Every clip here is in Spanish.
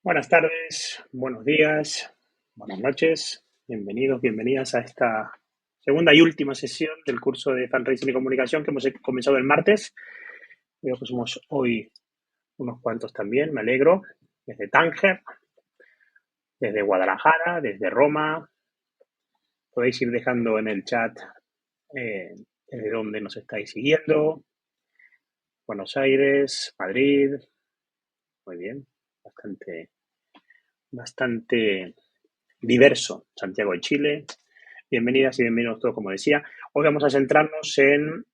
Buenas tardes, buenos días, buenas noches, bienvenidos, bienvenidas a esta segunda y última sesión del curso de Fundraising y Comunicación que hemos comenzado el martes. Veo que somos hoy unos cuantos también, me alegro, desde Tánger, desde Guadalajara, desde Roma. Podéis ir dejando en el chat desde dónde nos estáis siguiendo. Buenos Aires, Madrid, muy bien, bastante diverso. Santiago de Chile. Bienvenidas y bienvenidos todos, como decía. Hoy vamos a centrarnos en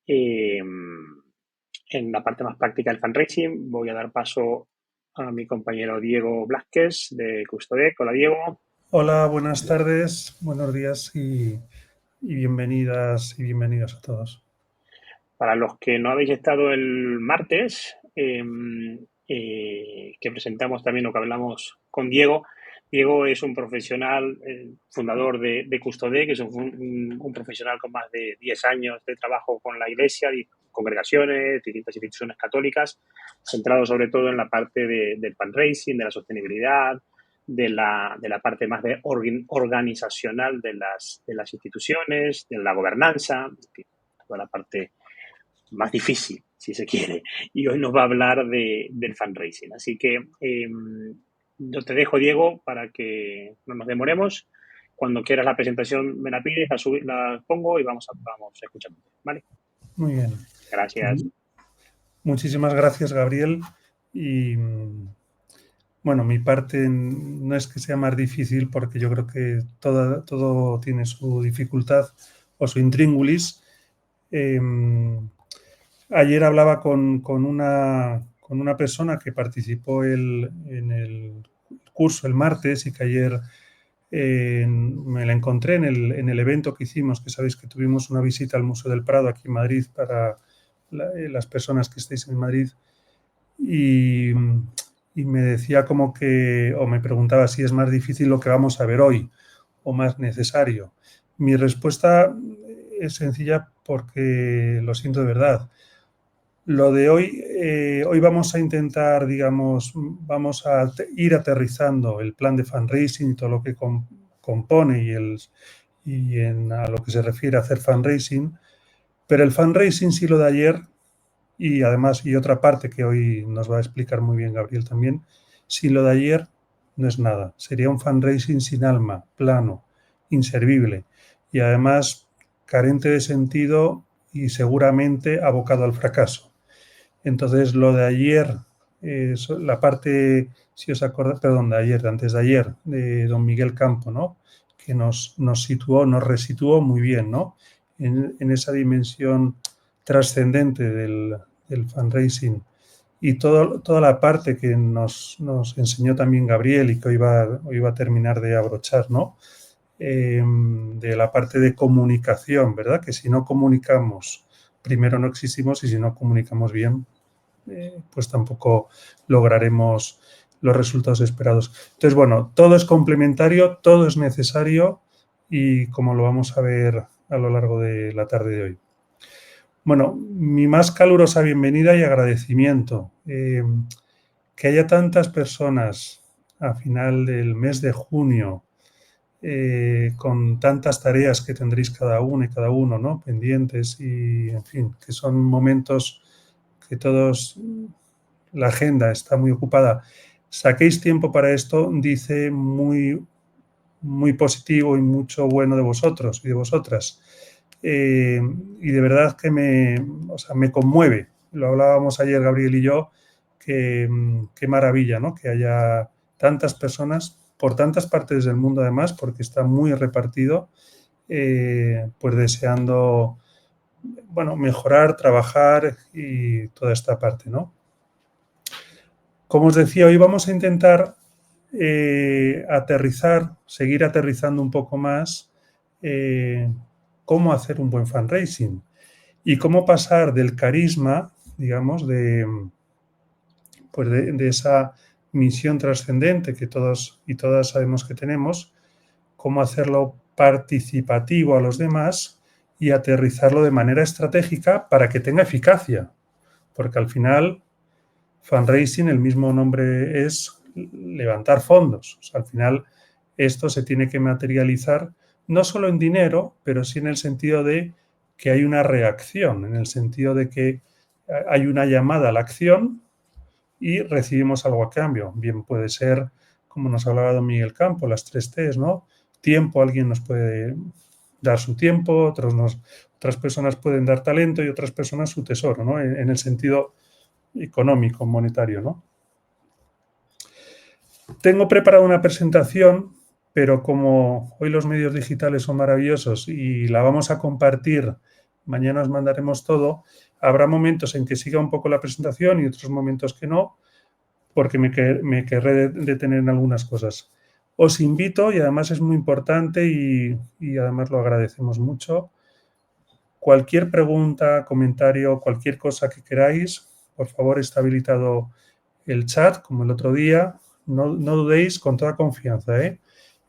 la parte más práctica del fundraising. Voy a dar paso a mi compañero Diego Blázquez de Custodec. Hola, Diego. Hola, buenas tardes, buenos días y bienvenidas y bienvenidos a todos. Para los que no habéis estado el martes, que presentamos también lo que hablamos con Diego. Diego es un profesional, fundador de Custodec, que es un profesional con más de 10 años de trabajo con la Iglesia, congregaciones, distintas instituciones católicas, centrado sobre todo en la parte del fundraising, de la sostenibilidad, de la parte más organizacional de las instituciones, de la gobernanza, toda la parte más difícil, si se quiere. Y hoy nos va a hablar del fundraising. Así que yo te dejo, Diego, para que no nos demoremos. Cuando quieras la presentación me la pides, la pongo y vamos escuchando. ¿Vale? Muy bien. Gracias. Muchísimas gracias, Gabriel. Y bueno, mi parte no es que sea más difícil porque yo creo que todo tiene su dificultad o su intríngulis. Ayer hablaba con una persona que participó en el curso el martes y que ayer me la encontré en el evento que hicimos, que sabéis que tuvimos una visita al Museo del Prado aquí en Madrid para las personas que estéis en Madrid y me decía como que, o me preguntaba si es más difícil lo que vamos a ver hoy o más necesario. Mi respuesta es sencilla porque lo siento de verdad. Lo de hoy vamos a intentar, digamos, vamos a ir aterrizando el plan de fundraising y todo lo que compone a lo que se refiere a hacer fundraising, pero el fundraising sí lo de ayer y además, y otra parte que hoy nos va a explicar muy bien Gabriel también, si lo de ayer no es nada, sería un fundraising sin alma, plano, inservible y además carente de sentido y seguramente abocado al fracaso. Entonces, lo de ayer, la parte, si os acordáis, perdón, antes de ayer, de don Miguel Campo, ¿no? Que nos resituó muy bien, ¿no? En esa dimensión trascendente del fundraising y toda la parte que nos enseñó también Gabriel y que hoy va a terminar de abrochar, ¿no? De la parte de comunicación, ¿verdad? Que si no comunicamos, primero no existimos y si no comunicamos bien, pues tampoco lograremos los resultados esperados. Entonces, bueno, todo es complementario, todo es necesario y como lo vamos a ver a lo largo de la tarde de hoy. Bueno, mi más calurosa bienvenida y agradecimiento. Que haya tantas personas a final del mes de junio con tantas tareas que tendréis cada uno y cada uno, ¿no? Pendientes y, en fin, que son momentos que todos, la agenda está muy ocupada. Saquéis tiempo para esto, dice muy, muy positivo y mucho bueno de vosotros y de vosotras. Y de verdad que me conmueve. Lo hablábamos ayer Gabriel y yo, qué maravilla, ¿no? Que haya tantas personas por tantas partes del mundo además, porque está muy repartido, pues deseando, bueno, mejorar, trabajar y toda esta parte, ¿no? Como os decía, hoy vamos a intentar seguir aterrizando un poco más cómo hacer un buen fundraising y cómo pasar del carisma, digamos, pues de esa misión trascendente que todos y todas sabemos que tenemos, cómo hacerlo participativo a los demás y aterrizarlo de manera estratégica para que tenga eficacia, porque al final fundraising, el mismo nombre es, levantar fondos. O sea, al final esto se tiene que materializar no solo en dinero, pero sí en el sentido de que hay una reacción, en el sentido de que hay una llamada a la acción y recibimos algo a cambio. Bien puede ser, como nos hablaba don Miguel Campo, las 3 T's, ¿no? Tiempo, alguien nos puede dar su tiempo, otras personas pueden dar talento y otras personas su tesoro, ¿no? En el sentido económico, monetario, ¿no? Tengo preparada una presentación, pero como hoy los medios digitales son maravillosos y la vamos a compartir, mañana os mandaremos todo, habrá momentos en que siga un poco la presentación y otros momentos que no, porque me querré detener en algunas cosas. Os invito, y además es muy importante y además lo agradecemos mucho, cualquier pregunta, comentario, cualquier cosa que queráis, por favor, está habilitado el chat, como el otro día. No dudéis con toda confianza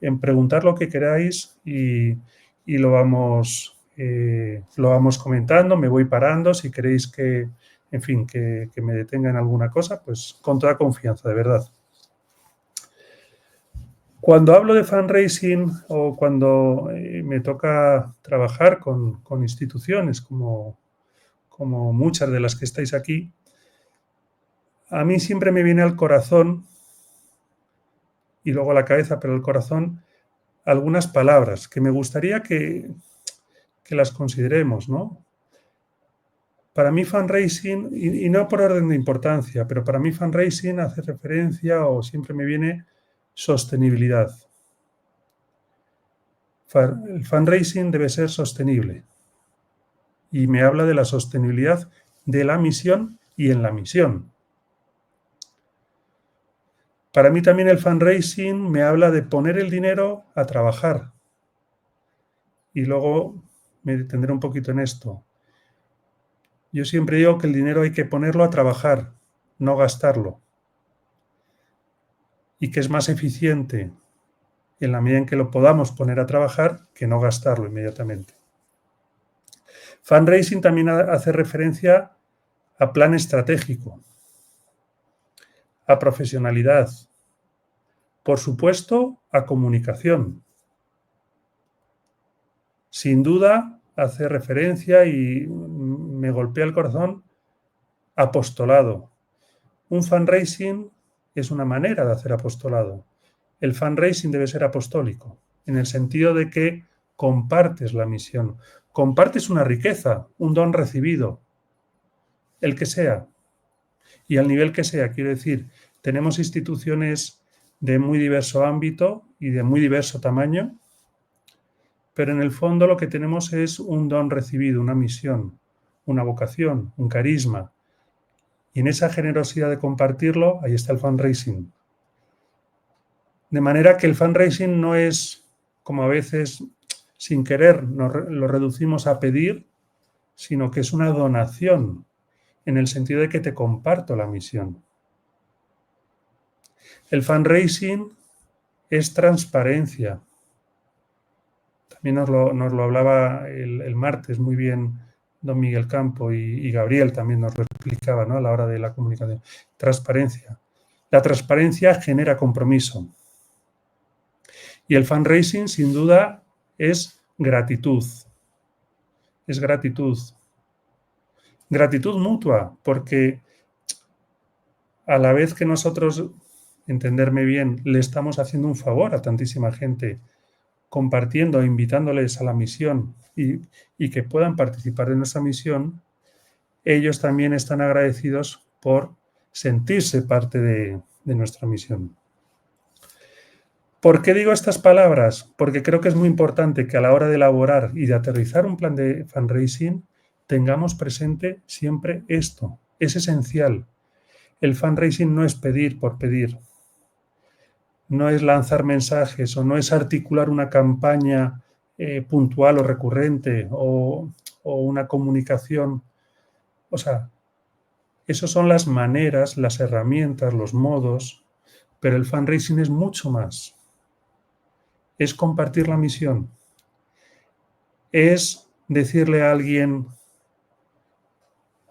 en preguntar lo que queráis y lo vamos comentando. Me voy parando. Si queréis que me detenga en alguna cosa, pues con toda confianza, de verdad. Cuando hablo de fundraising o cuando me toca trabajar con instituciones como muchas de las que estáis aquí, a mí siempre me viene al corazón y luego a la cabeza, pero al corazón, algunas palabras que me gustaría que las consideremos, ¿no? Para mí fundraising, y no por orden de importancia, pero para mí fundraising hace referencia o siempre me viene sostenibilidad. El fundraising debe ser sostenible y me habla de la sostenibilidad de la misión y en la misión. Para mí también el fundraising me habla de poner el dinero a trabajar. Y luego me detendré un poquito en esto. Yo siempre digo que el dinero hay que ponerlo a trabajar, no gastarlo. Y que es más eficiente en la medida en que lo podamos poner a trabajar que no gastarlo inmediatamente. Fundraising también hace referencia a plan estratégico, a profesionalidad, por supuesto, a comunicación. Sin duda, hace referencia y me golpea el corazón, apostolado. Un fundraising es una manera de hacer apostolado. El fundraising debe ser apostólico, en el sentido de que compartes la misión, compartes una riqueza, un don recibido, el que sea, y al nivel que sea. Quiero decir, tenemos instituciones de muy diverso ámbito y de muy diverso tamaño, pero en el fondo lo que tenemos es un don recibido, una misión, una vocación, un carisma. Y en esa generosidad de compartirlo, ahí está el fundraising. De manera que el fundraising no es, como a veces sin querer lo reducimos a pedir, sino que es una donación, en el sentido de que te comparto la misión. El fundraising es transparencia. También nos lo hablaba el martes muy bien don Miguel Campo y Gabriel también nos lo explicaba, ¿no? A la hora de la comunicación. Transparencia. La transparencia genera compromiso. Y el fundraising, sin duda, es gratitud. Es gratitud. Gratitud mutua, porque a la vez que nosotros, entenderme bien, le estamos haciendo un favor a tantísima gente, compartiendo e invitándoles a la misión y que puedan participar en nuestra misión, ellos también están agradecidos por sentirse parte de nuestra misión. ¿Por qué digo estas palabras? Porque creo que es muy importante que a la hora de elaborar y de aterrizar un plan de fundraising tengamos presente siempre esto. Es esencial. El fundraising no es pedir por pedir. No es lanzar mensajes o no es articular una campaña puntual o recurrente o una comunicación. O sea, esas son las maneras, las herramientas, los modos, pero el fundraising es mucho más. Es compartir la misión. Es decirle a alguien,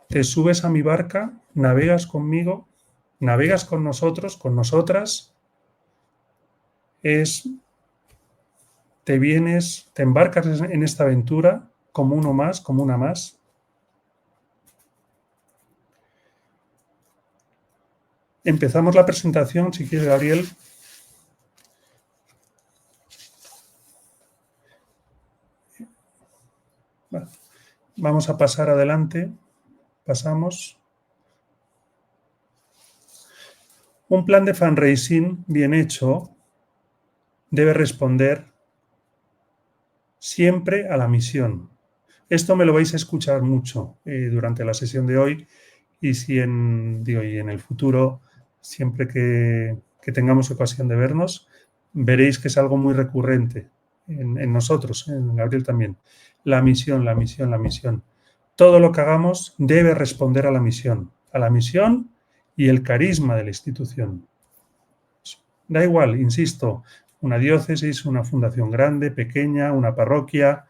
te subes a mi barca, navegas conmigo, navegas con nosotros, con nosotras, es te embarcas en esta aventura como uno más, como una más. Empezamos la presentación, si quieres, Gabriel. Vamos a pasar adelante. Pasamos. Un plan de fundraising bien hecho debe responder siempre a la misión. Esto me lo vais a escuchar mucho durante la sesión de hoy y y en el futuro, siempre que tengamos ocasión de vernos, veréis que es algo muy recurrente en nosotros, en Gabriel también. La misión, la misión, la misión. Todo lo que hagamos debe responder a la misión y el carisma de la institución. Da igual, insisto, una diócesis, una fundación grande, pequeña, una parroquia,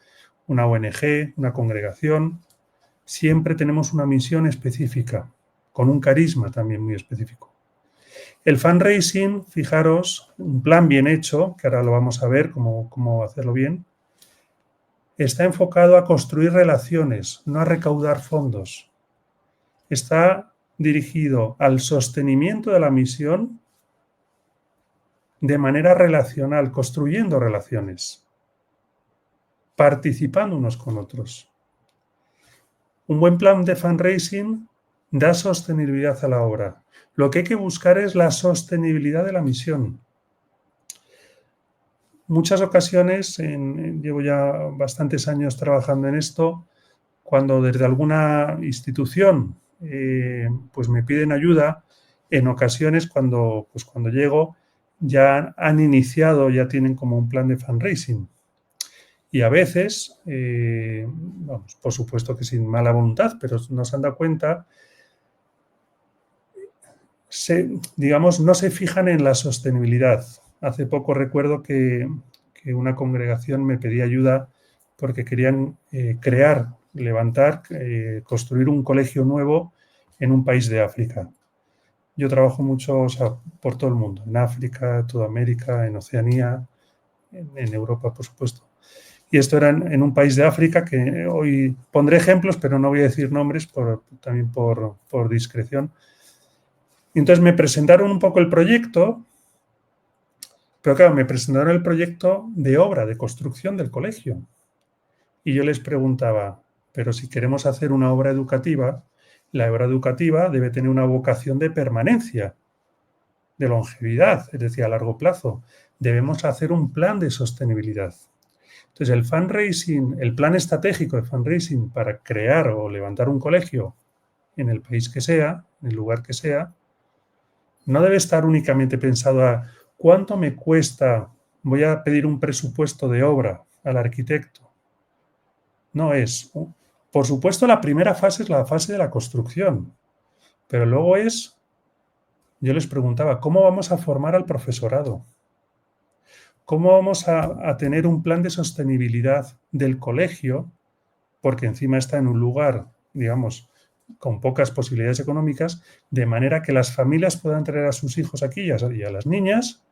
una ONG, una congregación. Siempre tenemos una misión específica, con un carisma también muy específico. El fundraising, fijaros, un plan bien hecho, que ahora lo vamos a ver cómo hacerlo bien, está enfocado a construir relaciones, no a recaudar fondos. Está dirigido al sostenimiento de la misión de manera relacional, construyendo relaciones, participando unos con otros. Un buen plan de fundraising da sostenibilidad a la obra. Lo que hay que buscar es la sostenibilidad de la misión. Muchas ocasiones, llevo ya bastantes años trabajando en esto, cuando desde alguna institución pues me piden ayuda, en ocasiones cuando llego ya han iniciado, ya tienen como un plan de fundraising. Y a veces, por supuesto que sin mala voluntad, pero nos han dado cuenta, no se fijan en la sostenibilidad. Hace poco recuerdo que una congregación me pedía ayuda porque querían construir un colegio nuevo en un país de África. Yo trabajo mucho por todo el mundo, en África, toda América, en Oceanía, en Europa, por supuesto. Y esto era en un país de África que hoy pondré ejemplos, pero no voy a decir nombres también por discreción. Y entonces me presentaron un poco el proyecto, pero claro, me presentaron el proyecto de obra, de construcción del colegio. Y yo les preguntaba, pero si queremos hacer una obra educativa, la obra educativa debe tener una vocación de permanencia, de longevidad, es decir, a largo plazo. Debemos hacer un plan de sostenibilidad. Entonces, el fundraising, el plan estratégico de fundraising para crear o levantar un colegio en el país que sea, en el lugar que sea, no debe estar únicamente pensado a cuánto me cuesta, voy a pedir un presupuesto de obra al arquitecto. No es. Por supuesto, la primera fase es la fase de la construcción, pero luego yo les preguntaba, ¿cómo vamos a formar al profesorado? ¿Cómo vamos a tener un plan de sostenibilidad del colegio? Porque encima está en un lugar, digamos, con pocas posibilidades económicas, de manera que las familias puedan traer a sus hijos aquí y a las niñas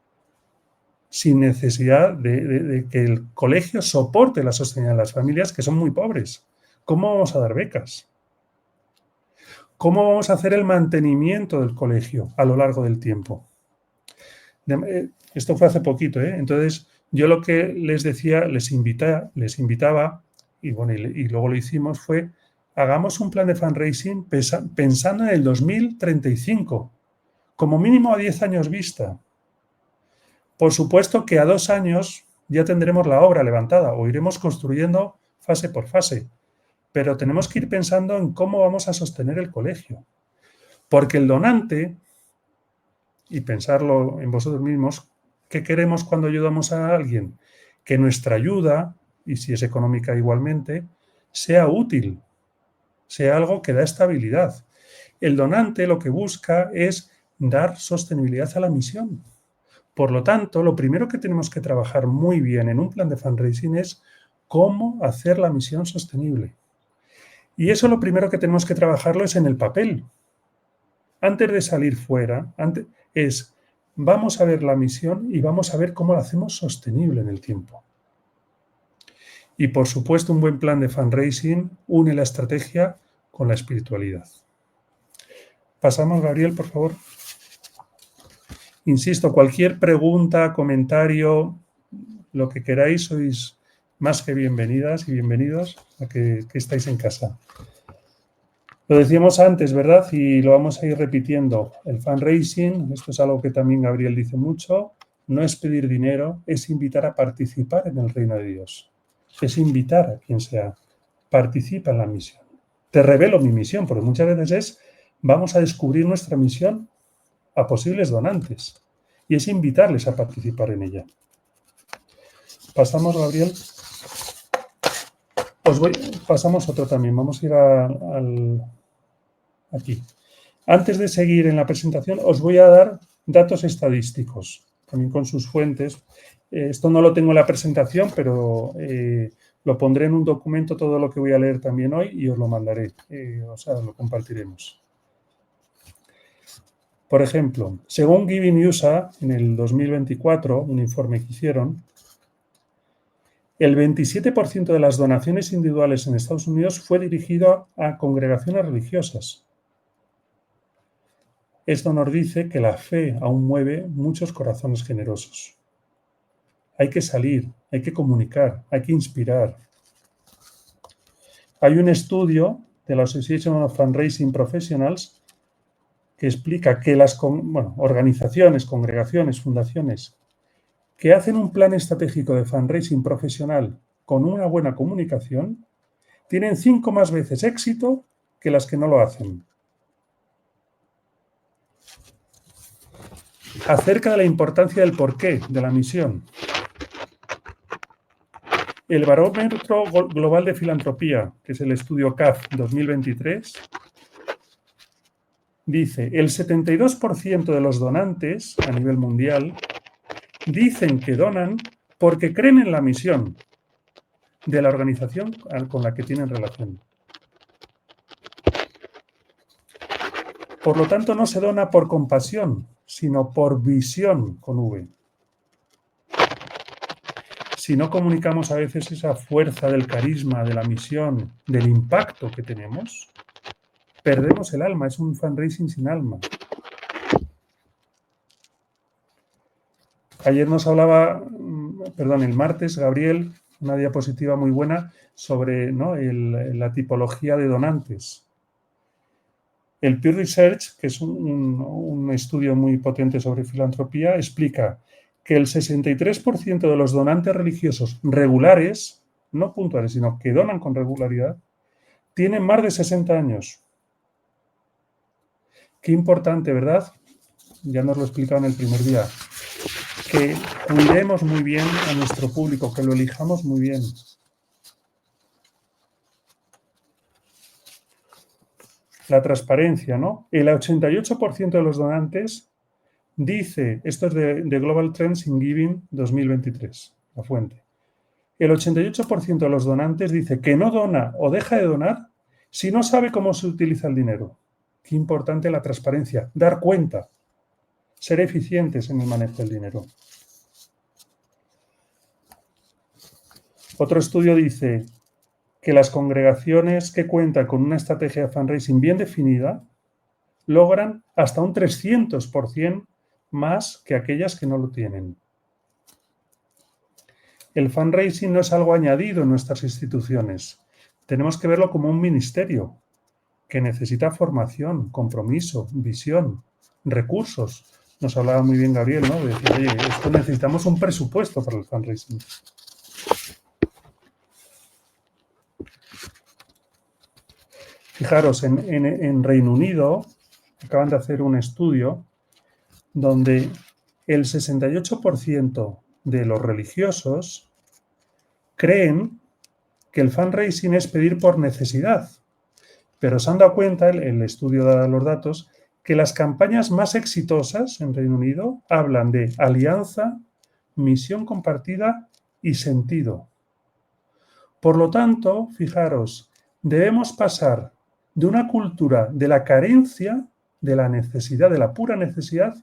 sin necesidad de que el colegio soporte la sostenibilidad de las familias que son muy pobres. ¿Cómo vamos a dar becas? ¿Cómo vamos a hacer el mantenimiento del colegio a lo largo del tiempo? Esto fue hace poquito, ¿eh? Entonces, yo lo que les decía, les invitaba, y luego lo hicimos, fue hagamos un plan de fundraising pensando en el 2035, como mínimo a 10 años vista. Por supuesto que a 2 años ya tendremos la obra levantada o iremos construyendo fase por fase, pero tenemos que ir pensando en cómo vamos a sostener el colegio. Porque el donante, y pensarlo en vosotros mismos, ¿qué queremos cuando ayudamos a alguien? Que nuestra ayuda, y si es económica igualmente, sea útil, sea algo que da estabilidad. El donante lo que busca es dar sostenibilidad a la misión. Por lo tanto, lo primero que tenemos que trabajar muy bien en un plan de fundraising es cómo hacer la misión sostenible. Y eso lo primero que tenemos que trabajarlo es en el papel. Antes de salir fuera, es vamos a ver la misión y vamos a ver cómo la hacemos sostenible en el tiempo. Y, por supuesto, un buen plan de fundraising une la estrategia con la espiritualidad. Pasamos, Gabriel, por favor. Insisto, cualquier pregunta, comentario, lo que queráis, sois más que bienvenidas y bienvenidos a que estáis en casa. Lo decíamos antes, ¿verdad? Y lo vamos a ir repitiendo. El fundraising, esto es algo que también Gabriel dice mucho, no es pedir dinero, es invitar a participar en el reino de Dios. Es invitar a quien sea, participa en la misión. Te revelo mi misión, porque muchas veces es, vamos a descubrir nuestra misión a posibles donantes. Y es invitarles a participar en ella. Pasamos, Gabriel. Pasamos otro también. Vamos a ir aquí. Antes de seguir en la presentación, os voy a dar datos estadísticos, también con sus fuentes. Esto no lo tengo en la presentación, pero lo pondré en un documento, todo lo que voy a leer también hoy, y os lo mandaré, o sea, lo compartiremos. Por ejemplo, según Giving USA, en el 2024, un informe que hicieron, el 27% de las donaciones individuales en Estados Unidos fue dirigido a congregaciones religiosas. Esto nos dice que la fe aún mueve muchos corazones generosos. Hay que salir, hay que comunicar, hay que inspirar. Hay un estudio de la Association of Fundraising Professionals que explica que las organizaciones, congregaciones, fundaciones que hacen un plan estratégico de fundraising profesional con una buena comunicación tienen 5 más veces éxito que las que no lo hacen. Acerca de la importancia del porqué de la misión. El Barómetro Global de Filantropía, que es el estudio CAF 2023, dice, el 72% de los donantes a nivel mundial dicen que donan porque creen en la misión de la organización con la que tienen relación. Por lo tanto, no se dona por compasión, sino por visión con V. Si no comunicamos a veces esa fuerza del carisma, de la misión, del impacto que tenemos, perdemos el alma, es un fundraising sin alma. Ayer nos hablaba, el martes, Gabriel, una diapositiva muy buena sobre la tipología de donantes. El Pew Research, que es un estudio muy potente sobre filantropía, explica que el 63% de los donantes religiosos regulares, no puntuales, sino que donan con regularidad, tienen más de 60 años. Qué importante, ¿verdad? Ya nos lo he explicado en el primer día. Que cuidemos muy bien a nuestro público, que lo elijamos muy bien. La transparencia, ¿no? El 88% de los donantes dice, esto es de Global Trends in Giving 2023, la fuente. El 88% de los donantes dice que no dona o deja de donar si no sabe cómo se utiliza el dinero. Qué importante la transparencia, dar cuenta, ser eficientes en el manejo del dinero. Otro estudio dice que las congregaciones que cuentan con una estrategia de fundraising bien definida logran hasta un 300% más que aquellas que no lo tienen. El fundraising no es algo añadido en nuestras instituciones. Tenemos que verlo como un ministerio que necesita formación, compromiso, visión, recursos. Nos hablaba muy bien Gabriel, ¿no? De decir, oye, esto necesitamos un presupuesto para el fundraising. Fijaros, en Reino Unido acaban de hacer un estudio donde el 68% de los religiosos creen que el fundraising es pedir por necesidad, pero se han dado cuenta, el estudio da los datos, que las campañas más exitosas en Reino Unido hablan de alianza, misión compartida y sentido. Por lo tanto, fijaros, debemos pasar de una cultura de la carencia, de la necesidad, de la pura necesidad,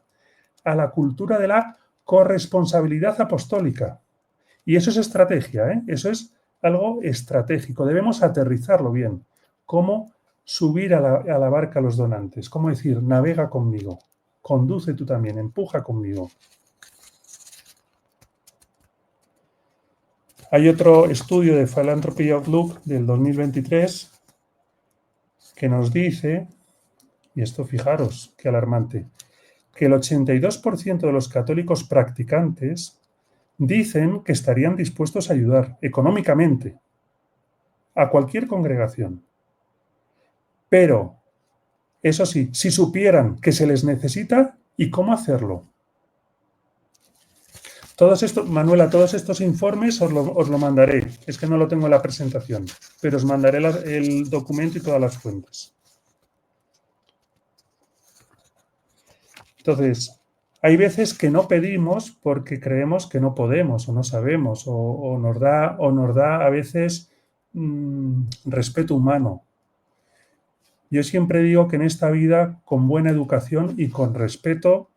a la cultura de la corresponsabilidad apostólica. Y eso es estrategia, ¿eh? Eso es algo estratégico. Debemos aterrizarlo bien. Cómo subir a la barca a los donantes. Cómo decir, navega conmigo. Conduce tú también, empuja conmigo. Hay otro estudio de Philanthropy Outlook del 2023 que nos dice, y esto fijaros, qué alarmante, que el 82% de los católicos practicantes dicen que estarían dispuestos a ayudar económicamente a cualquier congregación. Pero, eso sí, si supieran que se les necesita y cómo hacerlo. Manuela, todos estos informes os lo mandaré. Es que no lo tengo en la presentación, pero os mandaré el documento y todas las fuentes. Entonces, hay veces que no pedimos porque creemos que no podemos o no sabemos o nos da a veces respeto humano. Yo siempre digo que en esta vida, con buena educación y con respeto,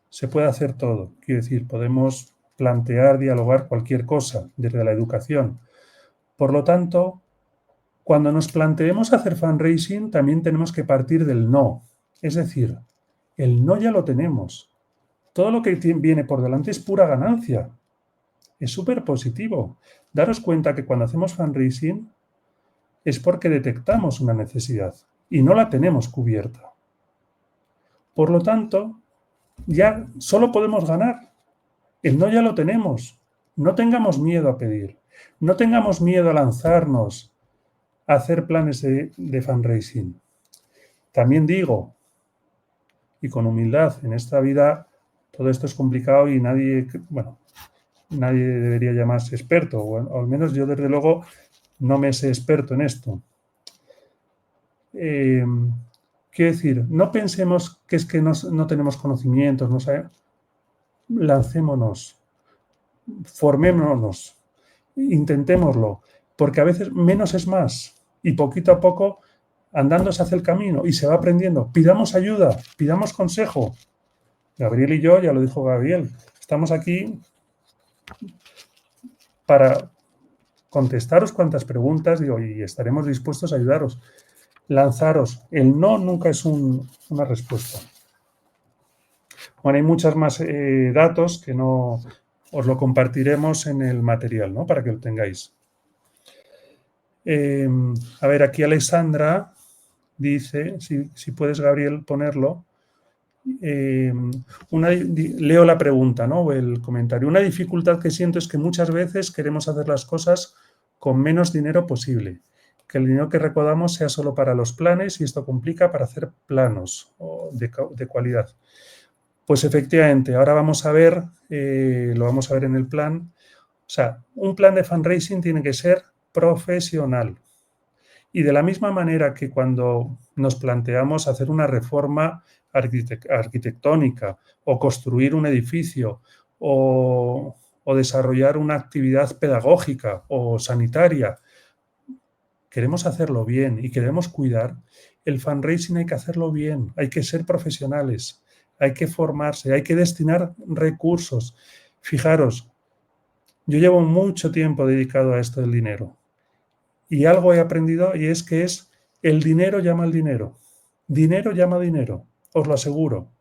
se puede hacer todo. Quiero decir, podemos plantear, dialogar cualquier cosa desde la educación. Por lo tanto, cuando nos planteemos hacer fundraising, también tenemos que partir del no. Es decir, el no ya lo tenemos. Todo lo que viene por delante es pura ganancia. Es súper positivo. Daros cuenta que cuando hacemos fundraising es porque detectamos una necesidad y no la tenemos cubierta. Por lo tanto, ya solo podemos ganar. El no ya lo tenemos. No tengamos miedo a pedir. No tengamos miedo a lanzarnos a hacer planes de fundraising. También digo, y con humildad, en esta vida todo esto es complicado y nadie debería llamarse experto, o al menos yo desde luego no me sé experto en esto. Quiero decir, no pensemos que es que no tenemos conocimientos, no sabemos. Lancémonos, formémonos, intentémoslo, porque a veces menos es más y poquito a poco andando se hace el camino y se va aprendiendo. Pidamos ayuda, pidamos consejo. Gabriel y yo, ya lo dijo Gabriel, estamos aquí para contestaros cuantas preguntas y estaremos dispuestos a ayudaros. Lanzaros. El no nunca es una respuesta. Bueno, hay muchos más datos que no os lo compartiremos en el material, ¿no? Para que lo tengáis. A ver, aquí Alexandra dice, si puedes, Gabriel, ponerlo. Leo la pregunta, ¿no? O el comentario. Una dificultad que siento es que muchas veces queremos hacer las cosas con menos dinero posible. Que el dinero que recaudamos sea solo para los planes y esto complica para hacer planos de cualidad. Pues efectivamente, ahora vamos a ver, lo vamos a ver en el plan. O sea, un plan de fundraising tiene que ser profesional. Y de la misma manera que cuando nos planteamos hacer una reforma arquitectónica o construir un edificio o desarrollar una actividad pedagógica o sanitaria, queremos hacerlo bien y queremos cuidar, el fundraising hay que hacerlo bien, hay que ser profesionales, hay que formarse, hay que destinar recursos. Fijaros, yo llevo mucho tiempo dedicado a esto del dinero y algo he aprendido y es que el dinero llama al dinero. Dinero llama dinero, os lo aseguro.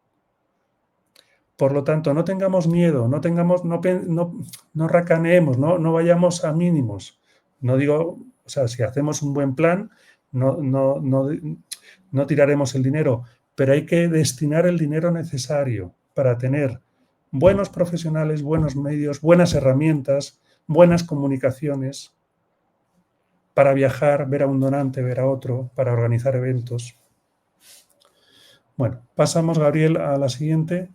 Por lo tanto, no tengamos miedo, no racaneemos, no vayamos a mínimos. No digo, o sea, si hacemos un buen plan, no tiraremos el dinero, pero hay que destinar el dinero necesario para tener buenos profesionales, buenos medios, buenas herramientas, buenas comunicaciones, para viajar, ver a un donante, ver a otro, para organizar eventos. Bueno, pasamos, Gabriel, a la siguiente.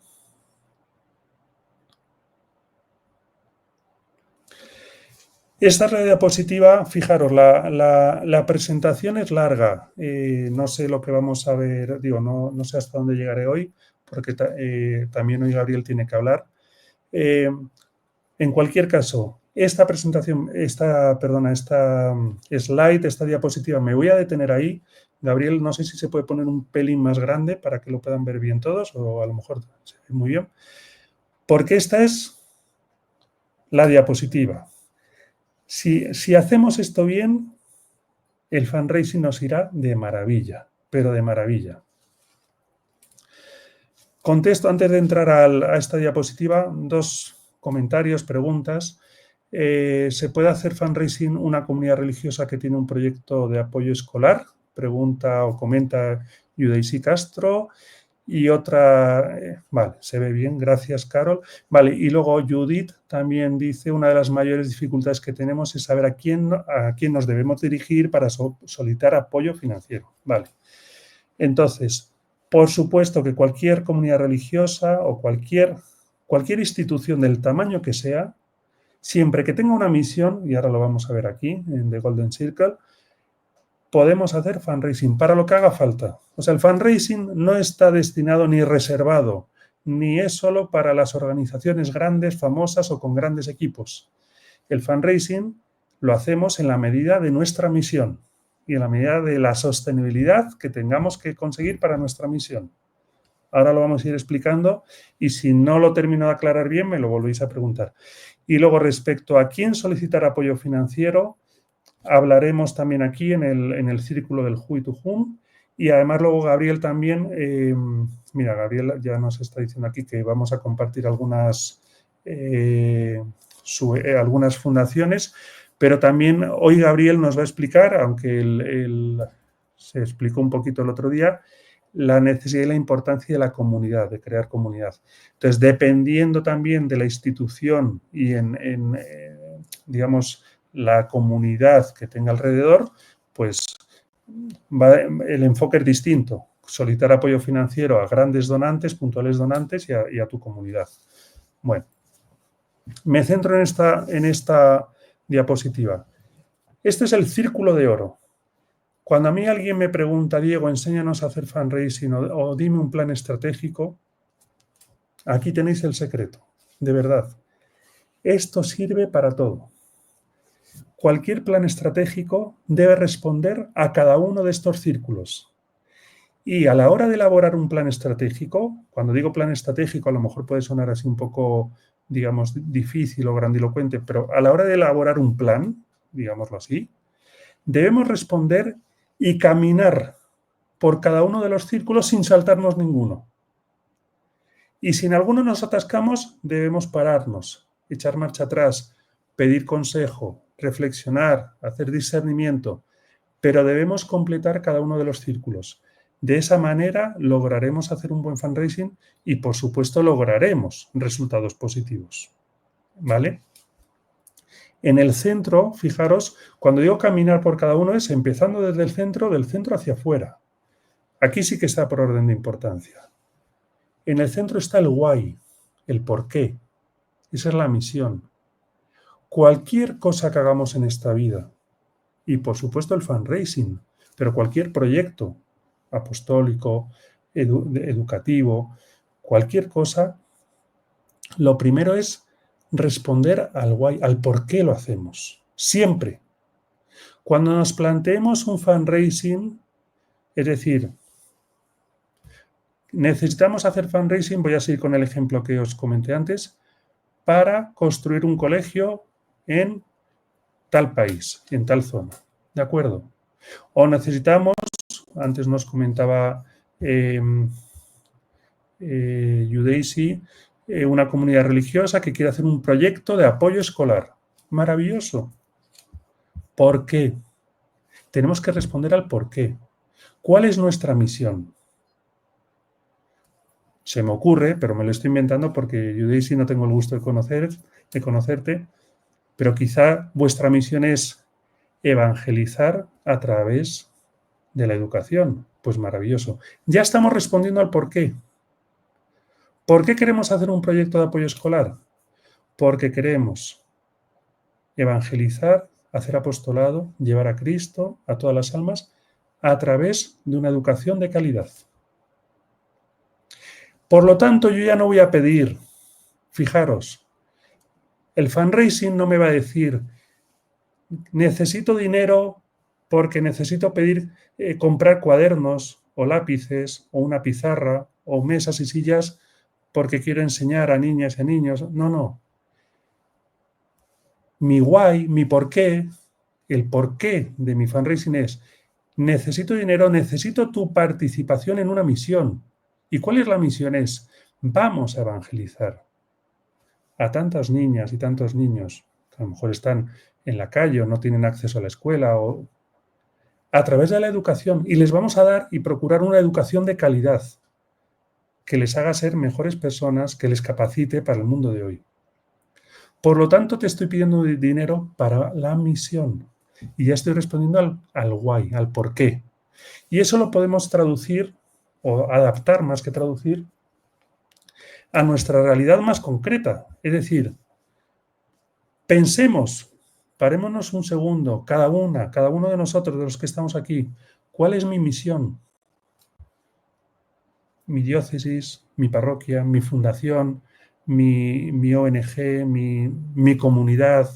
Esta es la diapositiva, fijaros, la presentación es larga, no sé lo que vamos a ver, no sé hasta dónde llegaré hoy, porque también hoy Gabriel tiene que hablar. En cualquier caso, esta presentación, esta slide, esta diapositiva, me voy a detener ahí, Gabriel, no sé si se puede poner un pelín más grande para que lo puedan ver bien todos, o a lo mejor se ve muy bien. Porque esta es la diapositiva. Si hacemos esto bien, el fundraising nos irá de maravilla, pero de maravilla. Contesto, antes de entrar a esta diapositiva, 2 comentarios, preguntas. ¿Se puede hacer fundraising una comunidad religiosa que tiene un proyecto de apoyo escolar? Pregunta o comenta Yudeisi Castro. Y otra, vale, se ve bien, gracias Carol. Vale, y luego Judith también dice, una de las mayores dificultades que tenemos es saber a quién nos debemos dirigir para solicitar apoyo financiero. Vale, entonces, por supuesto que cualquier comunidad religiosa o cualquier institución del tamaño que sea, siempre que tenga una misión, y ahora lo vamos a ver aquí en The Golden Circle, podemos hacer fundraising para lo que haga falta. O sea, el fundraising no está destinado ni reservado, ni es solo para las organizaciones grandes, famosas o con grandes equipos. El fundraising lo hacemos en la medida de nuestra misión y en la medida de la sostenibilidad que tengamos que conseguir para nuestra misión. Ahora lo vamos a ir explicando y si no lo termino de aclarar bien, me lo volvéis a preguntar. Y luego, respecto a quién solicitar apoyo financiero, hablaremos también aquí en el círculo del Who to Whom. Y además luego Gabriel también, mira, Gabriel ya nos está diciendo aquí que vamos a compartir algunas fundaciones, pero también hoy Gabriel nos va a explicar, aunque se explicó un poquito el otro día, la necesidad y la importancia de la comunidad, de crear comunidad. Entonces, dependiendo también de la institución y digamos, la comunidad que tenga alrededor, pues el enfoque es distinto. Solicitar apoyo financiero a grandes donantes, puntuales donantes y a tu comunidad. Bueno, me centro en esta diapositiva. Este es el círculo de oro. Cuando a mí alguien me pregunta, Diego, enséñanos a hacer fundraising o dime un plan estratégico, aquí tenéis el secreto, de verdad. Esto sirve para todo. Cualquier plan estratégico debe responder a cada uno de estos círculos. Y a la hora de elaborar un plan estratégico, cuando digo plan estratégico a lo mejor puede sonar así un poco, digamos, difícil o grandilocuente, pero a la hora de elaborar un plan, digámoslo así, debemos responder y caminar por cada uno de los círculos sin saltarnos ninguno. Y si en alguno nos atascamos, debemos pararnos, echar marcha atrás, pedir consejo, reflexionar, hacer discernimiento, pero debemos completar cada uno de los círculos. De esa manera lograremos hacer un buen fundraising y, por supuesto, lograremos resultados positivos. ¿Vale? En el centro, fijaros, cuando digo caminar por cada uno es empezando desde el centro hacia afuera. Aquí sí que está por orden de importancia. En el centro está el why, el por qué. Esa es la misión. Cualquier cosa que hagamos en esta vida, y por supuesto el fundraising, pero cualquier proyecto apostólico, educativo, cualquier cosa, lo primero es responder al why, al por qué lo hacemos. Siempre. Cuando nos planteemos un fundraising, es decir, necesitamos hacer fundraising, voy a seguir con el ejemplo que os comenté antes, para construir un colegio en tal país, en tal zona. ¿De acuerdo? O necesitamos, antes nos comentaba Yudeisi, una comunidad religiosa que quiere hacer un proyecto de apoyo escolar. Maravilloso. ¿Por qué? Tenemos que responder al por qué. ¿Cuál es nuestra misión? Se me ocurre, pero me lo estoy inventando porque Yudeisi no tengo el gusto de conocerte, pero quizá vuestra misión es evangelizar a través de la educación. Pues maravilloso. Ya estamos respondiendo al por qué. ¿Por qué queremos hacer un proyecto de apoyo escolar? Porque queremos evangelizar, hacer apostolado, llevar a Cristo a todas las almas a través de una educación de calidad. Por lo tanto, yo ya no voy a pedir, fijaros, el fundraising no me va a decir, necesito dinero porque necesito comprar cuadernos o lápices o una pizarra o mesas y sillas porque quiero enseñar a niñas y a niños. No, no. Mi why, mi porqué, el porqué de mi fundraising es: necesito dinero, necesito tu participación en una misión. ¿Y cuál es la misión? Es: vamos a evangelizar a tantas niñas y tantos niños que a lo mejor están en la calle o no tienen acceso a la escuela, o a través de la educación, y les vamos a dar y procurar una educación de calidad que les haga ser mejores personas, que les capacite para el mundo de hoy. Por lo tanto, te estoy pidiendo dinero para la misión. Y ya estoy respondiendo al why, al por qué. Y eso lo podemos traducir o adaptar, más que traducir, a nuestra realidad más concreta. Es decir, pensemos, parémonos un segundo, cada uno de nosotros, de los que estamos aquí, ¿cuál es mi misión? Mi diócesis, mi parroquia, mi fundación, mi ONG, mi comunidad,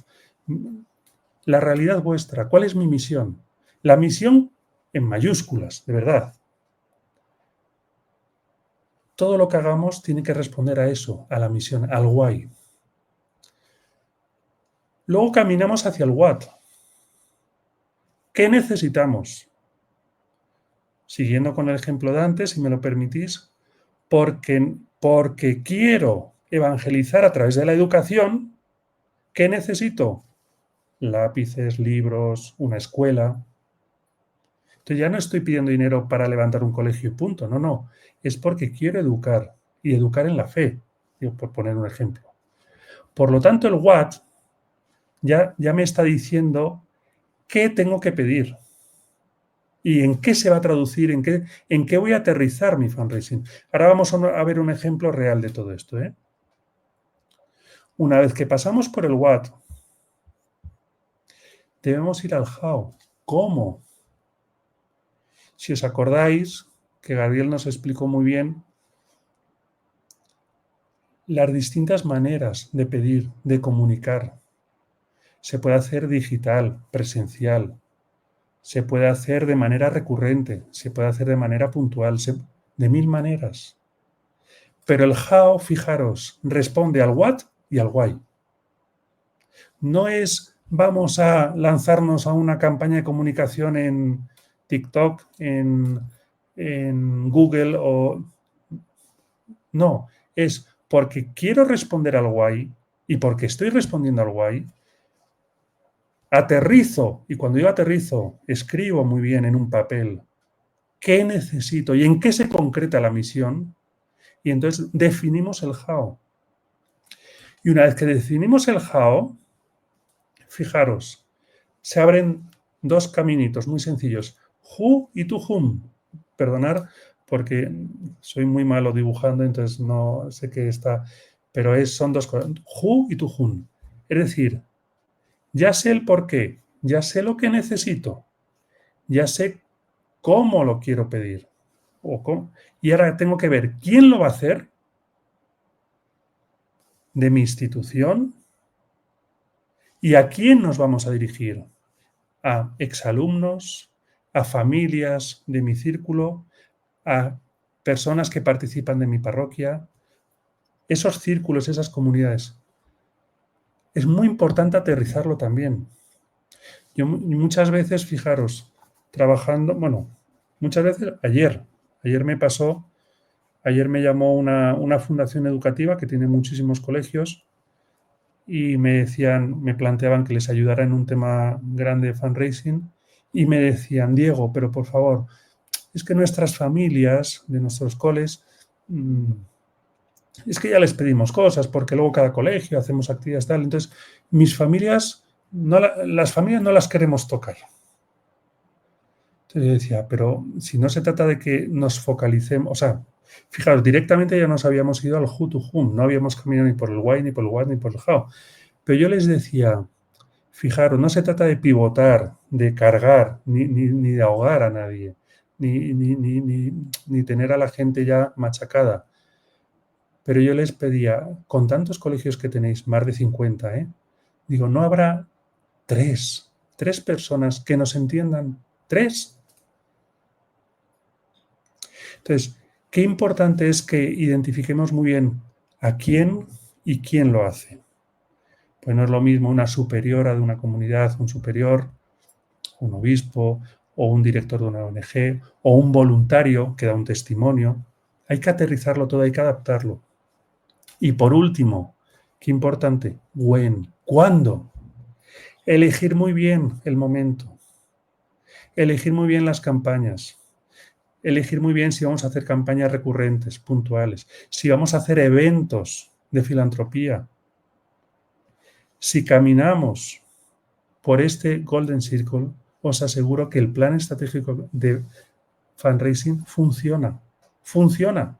la realidad vuestra. ¿Cuál es mi misión? La misión en mayúsculas, de verdad. Todo lo que hagamos tiene que responder a eso, a la misión, al why. Luego caminamos hacia el what. ¿Qué necesitamos? Siguiendo con el ejemplo de antes, si me lo permitís, porque quiero evangelizar a través de la educación. ¿Qué necesito? Lápices, libros, una escuela. Entonces ya no estoy pidiendo dinero para levantar un colegio y punto, no, no. Es porque quiero educar y educar en la fe, por poner un ejemplo. Por lo tanto, el what ya me está diciendo qué tengo que pedir y en qué se va a traducir, en qué voy a aterrizar mi fundraising. Ahora vamos a ver un ejemplo real de todo esto. Una vez que pasamos por el what, debemos ir al how. ¿Cómo? Si os acordáis, que Gabriel nos explicó muy bien las distintas maneras de pedir, de comunicar. Se puede hacer digital, presencial, se puede hacer de manera recurrente, se puede hacer de manera puntual, de mil maneras. Pero el how, fijaros, responde al what y al why. No es vamos a lanzarnos a una campaña de comunicación en TikTok, en Google o... No, es porque quiero responder al why y porque estoy respondiendo al why, aterrizo, y cuando yo aterrizo, escribo muy bien en un papel qué necesito y en qué se concreta la misión, y entonces definimos el how. Y una vez que definimos el how, fijaros, se abren dos caminitos muy sencillos, who y to whom. Perdonar porque soy muy malo dibujando, entonces no sé qué está, pero son dos cosas, who y to whom. Es decir, ya sé el por qué, ya sé lo que necesito, ya sé cómo lo quiero pedir. Y ahora tengo que ver quién lo va a hacer, de mi institución, y a quién nos vamos a dirigir. A exalumnos, a familias de mi círculo, a personas que participan de mi parroquia, esos círculos, esas comunidades. Es muy importante aterrizarlo también. Yo muchas veces, fijaros, trabajando, muchas veces ayer me llamó una fundación educativa que tiene muchísimos colegios y me planteaban que les ayudara en un tema grande de fundraising y me decían: Diego, pero por favor, es que nuestras familias de nuestros coles, es que ya les pedimos cosas porque luego cada colegio hacemos actividades tal, entonces mis familias, las familias no las queremos tocar. Entonces yo decía, pero si no se trata de que nos focalicemos, o sea, fijaros, directamente ya nos habíamos ido al who to whom, no habíamos caminado ni por el why, ni por el what, ni por el how. Pero yo les decía, fijaros, no se trata de pivotar, de cargar, ni de ahogar a nadie, ni tener a la gente ya machacada. Pero yo les pedía, con tantos colegios que tenéis, más de 50, digo, ¿no habrá 3 3 personas que nos entiendan. 3. Entonces, qué importante es que identifiquemos muy bien a quién y quién lo hace. Pues no es lo mismo una superiora de una comunidad, un superior, un obispo o un director de una ONG o un voluntario que da un testimonio. Hay que aterrizarlo todo, hay que adaptarlo. Y por último, qué importante, when, ¿cuándo? Elegir muy bien el momento, elegir muy bien las campañas, elegir muy bien si vamos a hacer campañas recurrentes, puntuales, si vamos a hacer eventos de filantropía. Si caminamos por este Golden Circle, os aseguro que el plan estratégico de fundraising funciona. Funciona.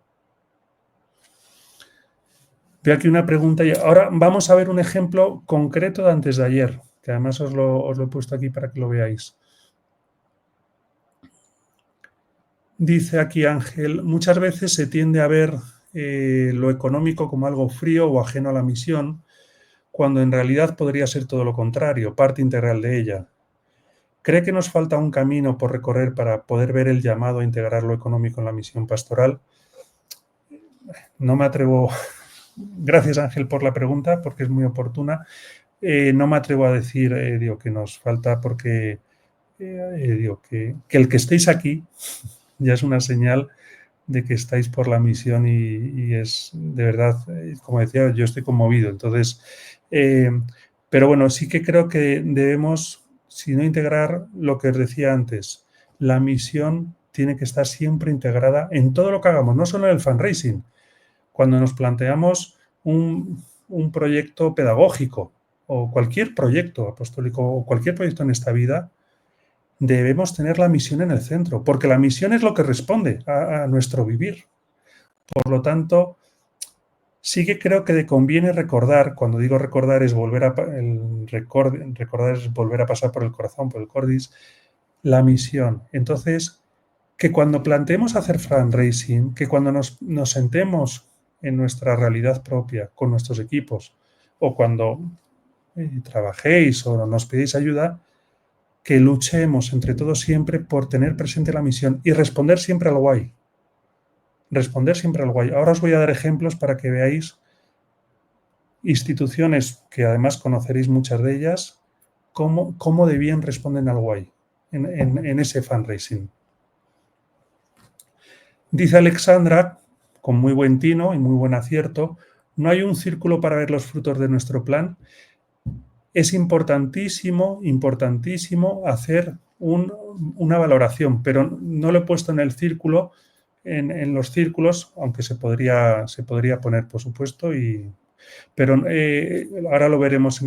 Veo aquí una pregunta. Ahora vamos a ver un ejemplo concreto de antes de ayer, que además os lo he puesto aquí para que lo veáis. Dice aquí Ángel, muchas veces se tiende a ver lo económico como algo frío o ajeno a la misión, cuando en realidad podría ser todo lo contrario, parte integral de ella. ¿Cree que nos falta un camino por recorrer para poder ver el llamado a integrar lo económico en la misión pastoral? No me atrevo, gracias Ángel por la pregunta, porque es muy oportuna. No me atrevo a decir que nos falta porque que el que estéis aquí ya es una señal de que estáis por la misión y es de verdad, como decía, yo estoy conmovido. Entonces, pero bueno, sí que creo que debemos, si no integrar lo que os decía antes, la misión tiene que estar siempre integrada en todo lo que hagamos, no solo en el fundraising. Cuando nos planteamos un proyecto pedagógico o cualquier proyecto apostólico o cualquier proyecto en esta vida, debemos tener la misión en el centro, porque la misión es lo que responde a nuestro vivir. Por lo tanto, sí que creo que conviene recordar, cuando digo recordar es recordar es volver a pasar por el corazón, por el cordis, la misión. Entonces, que cuando planteemos hacer fundraising, que cuando nos sentemos en nuestra realidad propia, con nuestros equipos, o cuando trabajéis o nos pedís ayuda, que luchemos entre todos siempre por tener presente la misión y responder siempre al why. Responder siempre al why. Ahora os voy a dar ejemplos para que veáis instituciones que además conoceréis muchas de ellas, cómo de bien responden al why en ese fundraising. Dice Alexandra, con muy buen tino y muy buen acierto, no hay un círculo para ver los frutos de nuestro plan. Es importantísimo hacer una valoración, pero no lo he puesto en el círculo, en los círculos, aunque se podría poner, por supuesto, pero ahora lo veremos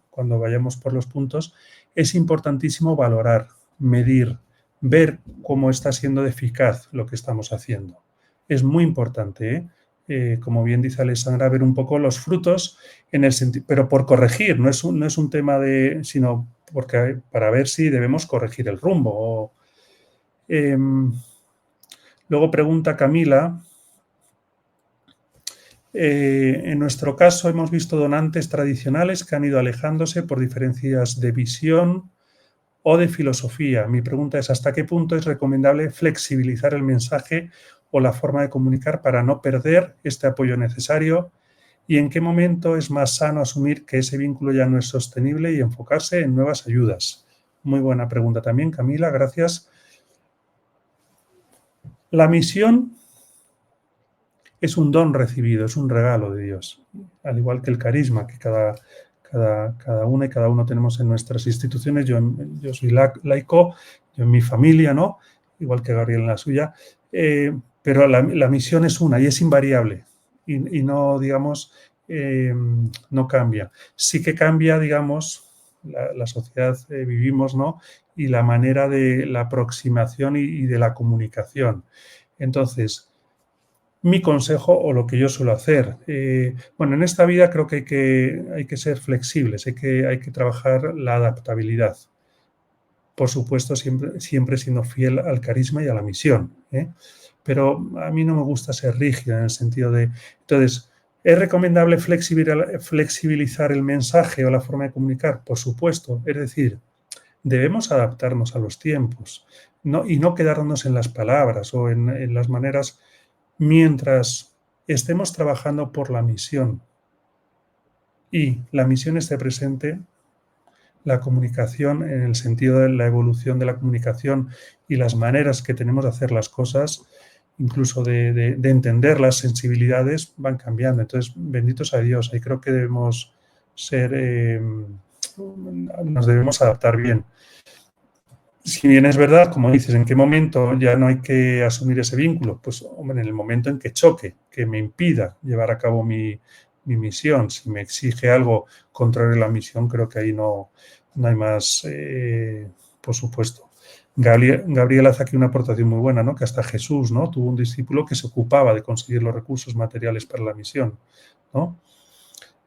cuando vayamos por los puntos. Es importantísimo valorar, medir, ver cómo está siendo eficaz lo que estamos haciendo. Es muy importante, como bien dice Alessandra, ver un poco los frutos en el sentido, pero por corregir, no es un tema sino porque para ver si debemos corregir el rumbo. Luego pregunta Camila. En nuestro caso hemos visto donantes tradicionales que han ido alejándose por diferencias de visión o de filosofía. Mi pregunta es, ¿hasta qué punto es recomendable flexibilizar el mensaje o la forma de comunicar para no perder este apoyo necesario? ¿Y en qué momento es más sano asumir que ese vínculo ya no es sostenible y enfocarse en nuevas ayudas? Muy buena pregunta también, Camila, gracias. La misión es un don recibido, es un regalo de Dios, al igual que el carisma que cada una y cada uno tenemos en nuestras instituciones. Yo soy laico, yo en mi familia, ¿no? Igual que Gabriel en la suya, pero la misión es una y es invariable y no, digamos, no cambia. Sí que cambia, digamos, la sociedad vivimos, ¿no? Y la manera de la aproximación y de la comunicación. Entonces, mi consejo o lo que yo suelo hacer. En esta vida creo que hay que ser flexibles, hay que trabajar la adaptabilidad. Por supuesto, siempre siendo fiel al carisma y a la misión. Pero a mí no me gusta ser rígido en el sentido de... Entonces, ¿Es recomendable flexibilizar el mensaje o la forma de comunicar? Por supuesto. Es decir, debemos adaptarnos a los tiempos y no quedarnos en las palabras o en las maneras mientras estemos trabajando por la misión. Y la misión esté presente, la comunicación, en el sentido de la evolución de la comunicación y las maneras que tenemos de hacer las cosas, incluso de entender las sensibilidades, van cambiando. Entonces, benditos a Dios. Ahí creo que debemos nos debemos adaptar bien. Si bien es verdad, como dices, ¿en qué momento ya no hay que asumir ese vínculo? Pues, hombre, en el momento en que choque, que me impida llevar a cabo mi misión. Si me exige algo contrario a la misión, creo que ahí no hay más, por supuesto. Gabriel hace aquí una aportación muy buena, ¿no? Que hasta Jesús, ¿no? Tuvo un discípulo que se ocupaba de conseguir los recursos materiales para la misión, ¿no?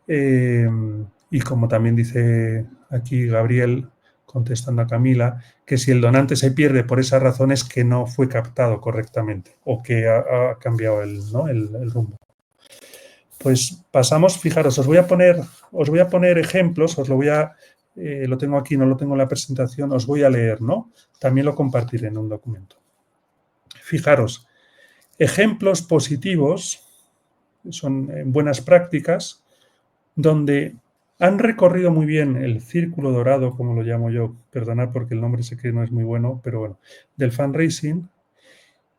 Y como también dice aquí Gabriel, contestando a Camila, que si el donante se pierde por esas razones que no fue captado correctamente o que ha cambiado el rumbo. Pues pasamos, fijaros, os voy a poner ejemplos, lo tengo aquí, no lo tengo en la presentación, os voy a leer, ¿no? También lo compartiré en un documento. Fijaros, ejemplos positivos, son buenas prácticas, donde han recorrido muy bien el círculo dorado, como lo llamo yo, perdonad porque el nombre sé que no es muy bueno, pero bueno, del fundraising,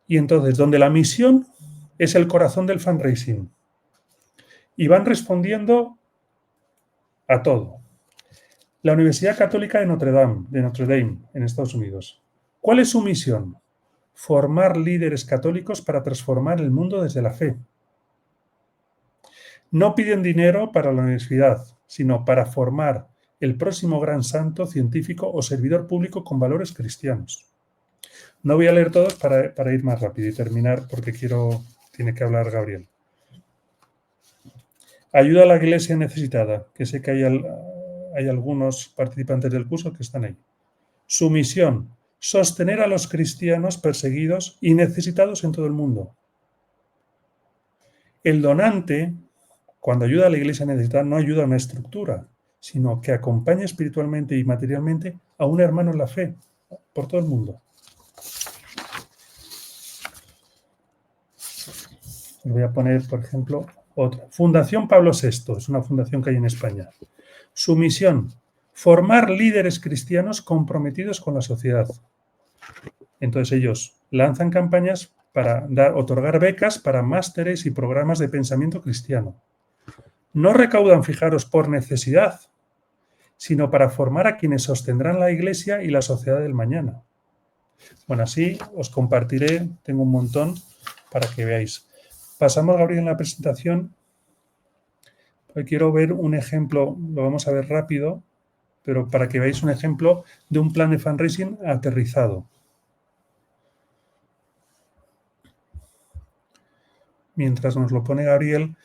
y entonces donde la misión es el corazón del fundraising, y van respondiendo a todo. La Universidad Católica de Notre Dame, en Estados Unidos. ¿Cuál es su misión? Formar líderes católicos para transformar el mundo desde la fe. No piden dinero para la universidad, sino para formar el próximo gran santo, científico o servidor público con valores cristianos. No voy a leer todos para ir más rápido y terminar porque tiene que hablar Gabriel. Ayuda a la iglesia necesitada, que sé que hay algunos participantes del curso que están ahí. Su misión, sostener a los cristianos perseguidos y necesitados en todo el mundo. El donante, cuando ayuda a la iglesia necesitada, no ayuda a una estructura, sino que acompaña espiritualmente y materialmente a un hermano en la fe, por todo el mundo. Os voy a poner, por ejemplo, otra. Fundación Pablo VI, es una fundación que hay en España. Su misión, formar líderes cristianos comprometidos con la sociedad. Entonces ellos lanzan campañas para otorgar becas para másteres y programas de pensamiento cristiano. No recaudan, fijaros, por necesidad, sino para formar a quienes sostendrán la Iglesia y la sociedad del mañana. Bueno, así os compartiré, tengo un montón para que veáis. Pasamos, Gabriel, en la presentación. Hoy quiero ver un ejemplo, lo vamos a ver rápido, pero para que veáis un ejemplo de un plan de fundraising aterrizado. Mientras nos lo pone Gabriel,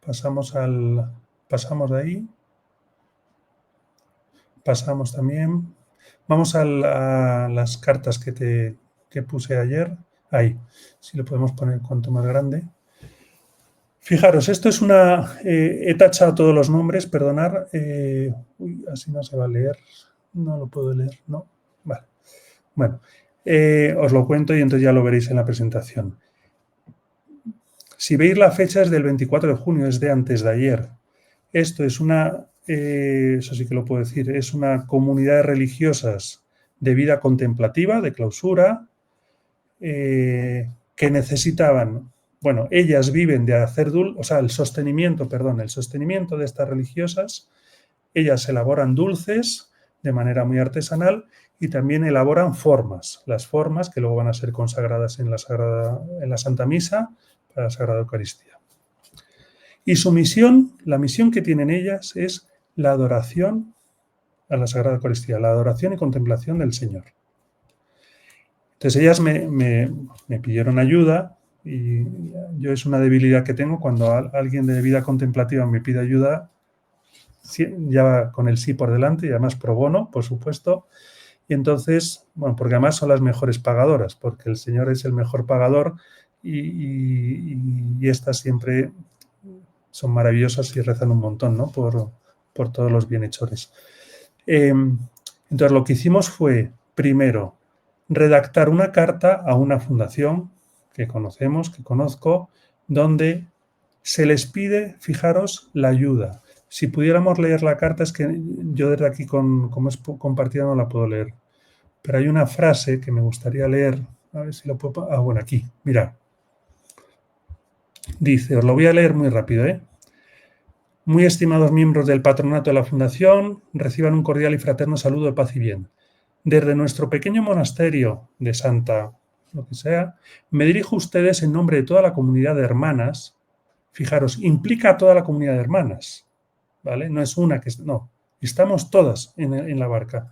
pasamos de ahí. Pasamos también. Vamos a las cartas que puse ayer. Ahí, si lo podemos poner cuanto más grande. Fijaros, esto es he tachado todos los nombres, perdonar. Así no se va a leer. No lo puedo leer, ¿no? Vale. Bueno, os lo cuento y entonces ya lo veréis en la presentación. Si veis la fecha es del 24 de junio, es de antes de ayer. Esto es eso sí que lo puedo decir, es una comunidad religiosas de vida contemplativa, de clausura, que necesitaban, bueno, ellas viven de hacer el sostenimiento de estas religiosas, ellas elaboran dulces de manera muy artesanal y también elaboran formas, las formas que luego van a ser consagradas en la Santa Misa para la Sagrada Eucaristía. Y su misión, la misión que tienen ellas es la adoración a la Sagrada Eucaristía, la adoración y contemplación del Señor. Entonces ellas me pidieron ayuda y yo es una debilidad que tengo cuando alguien de vida contemplativa me pide ayuda, ya con el sí por delante y además pro bono, por supuesto. Y entonces, bueno, porque además son las mejores pagadoras, porque el Señor es el mejor pagador y estas siempre son maravillosas y rezan un montón, ¿no? Por todos los bienhechores. Entonces, lo que hicimos fue, primero, redactar una carta a una fundación que conozco, donde se les pide, fijaros, la ayuda. Si pudiéramos leer la carta, es que yo desde aquí, como es compartida, no la puedo leer. Pero hay una frase que me gustaría leer. A ver si lo puedo... Ah, bueno, aquí, mira. Dice, os lo voy a leer muy rápido, ¿eh? Muy estimados miembros del patronato de la Fundación, reciban un cordial y fraterno saludo de paz y bien. Desde nuestro pequeño monasterio de Santa, lo que sea, me dirijo a ustedes en nombre de toda la comunidad de hermanas. Fijaros, implica a toda la comunidad de hermanas, ¿vale? No es una que... No, estamos todas en la barca.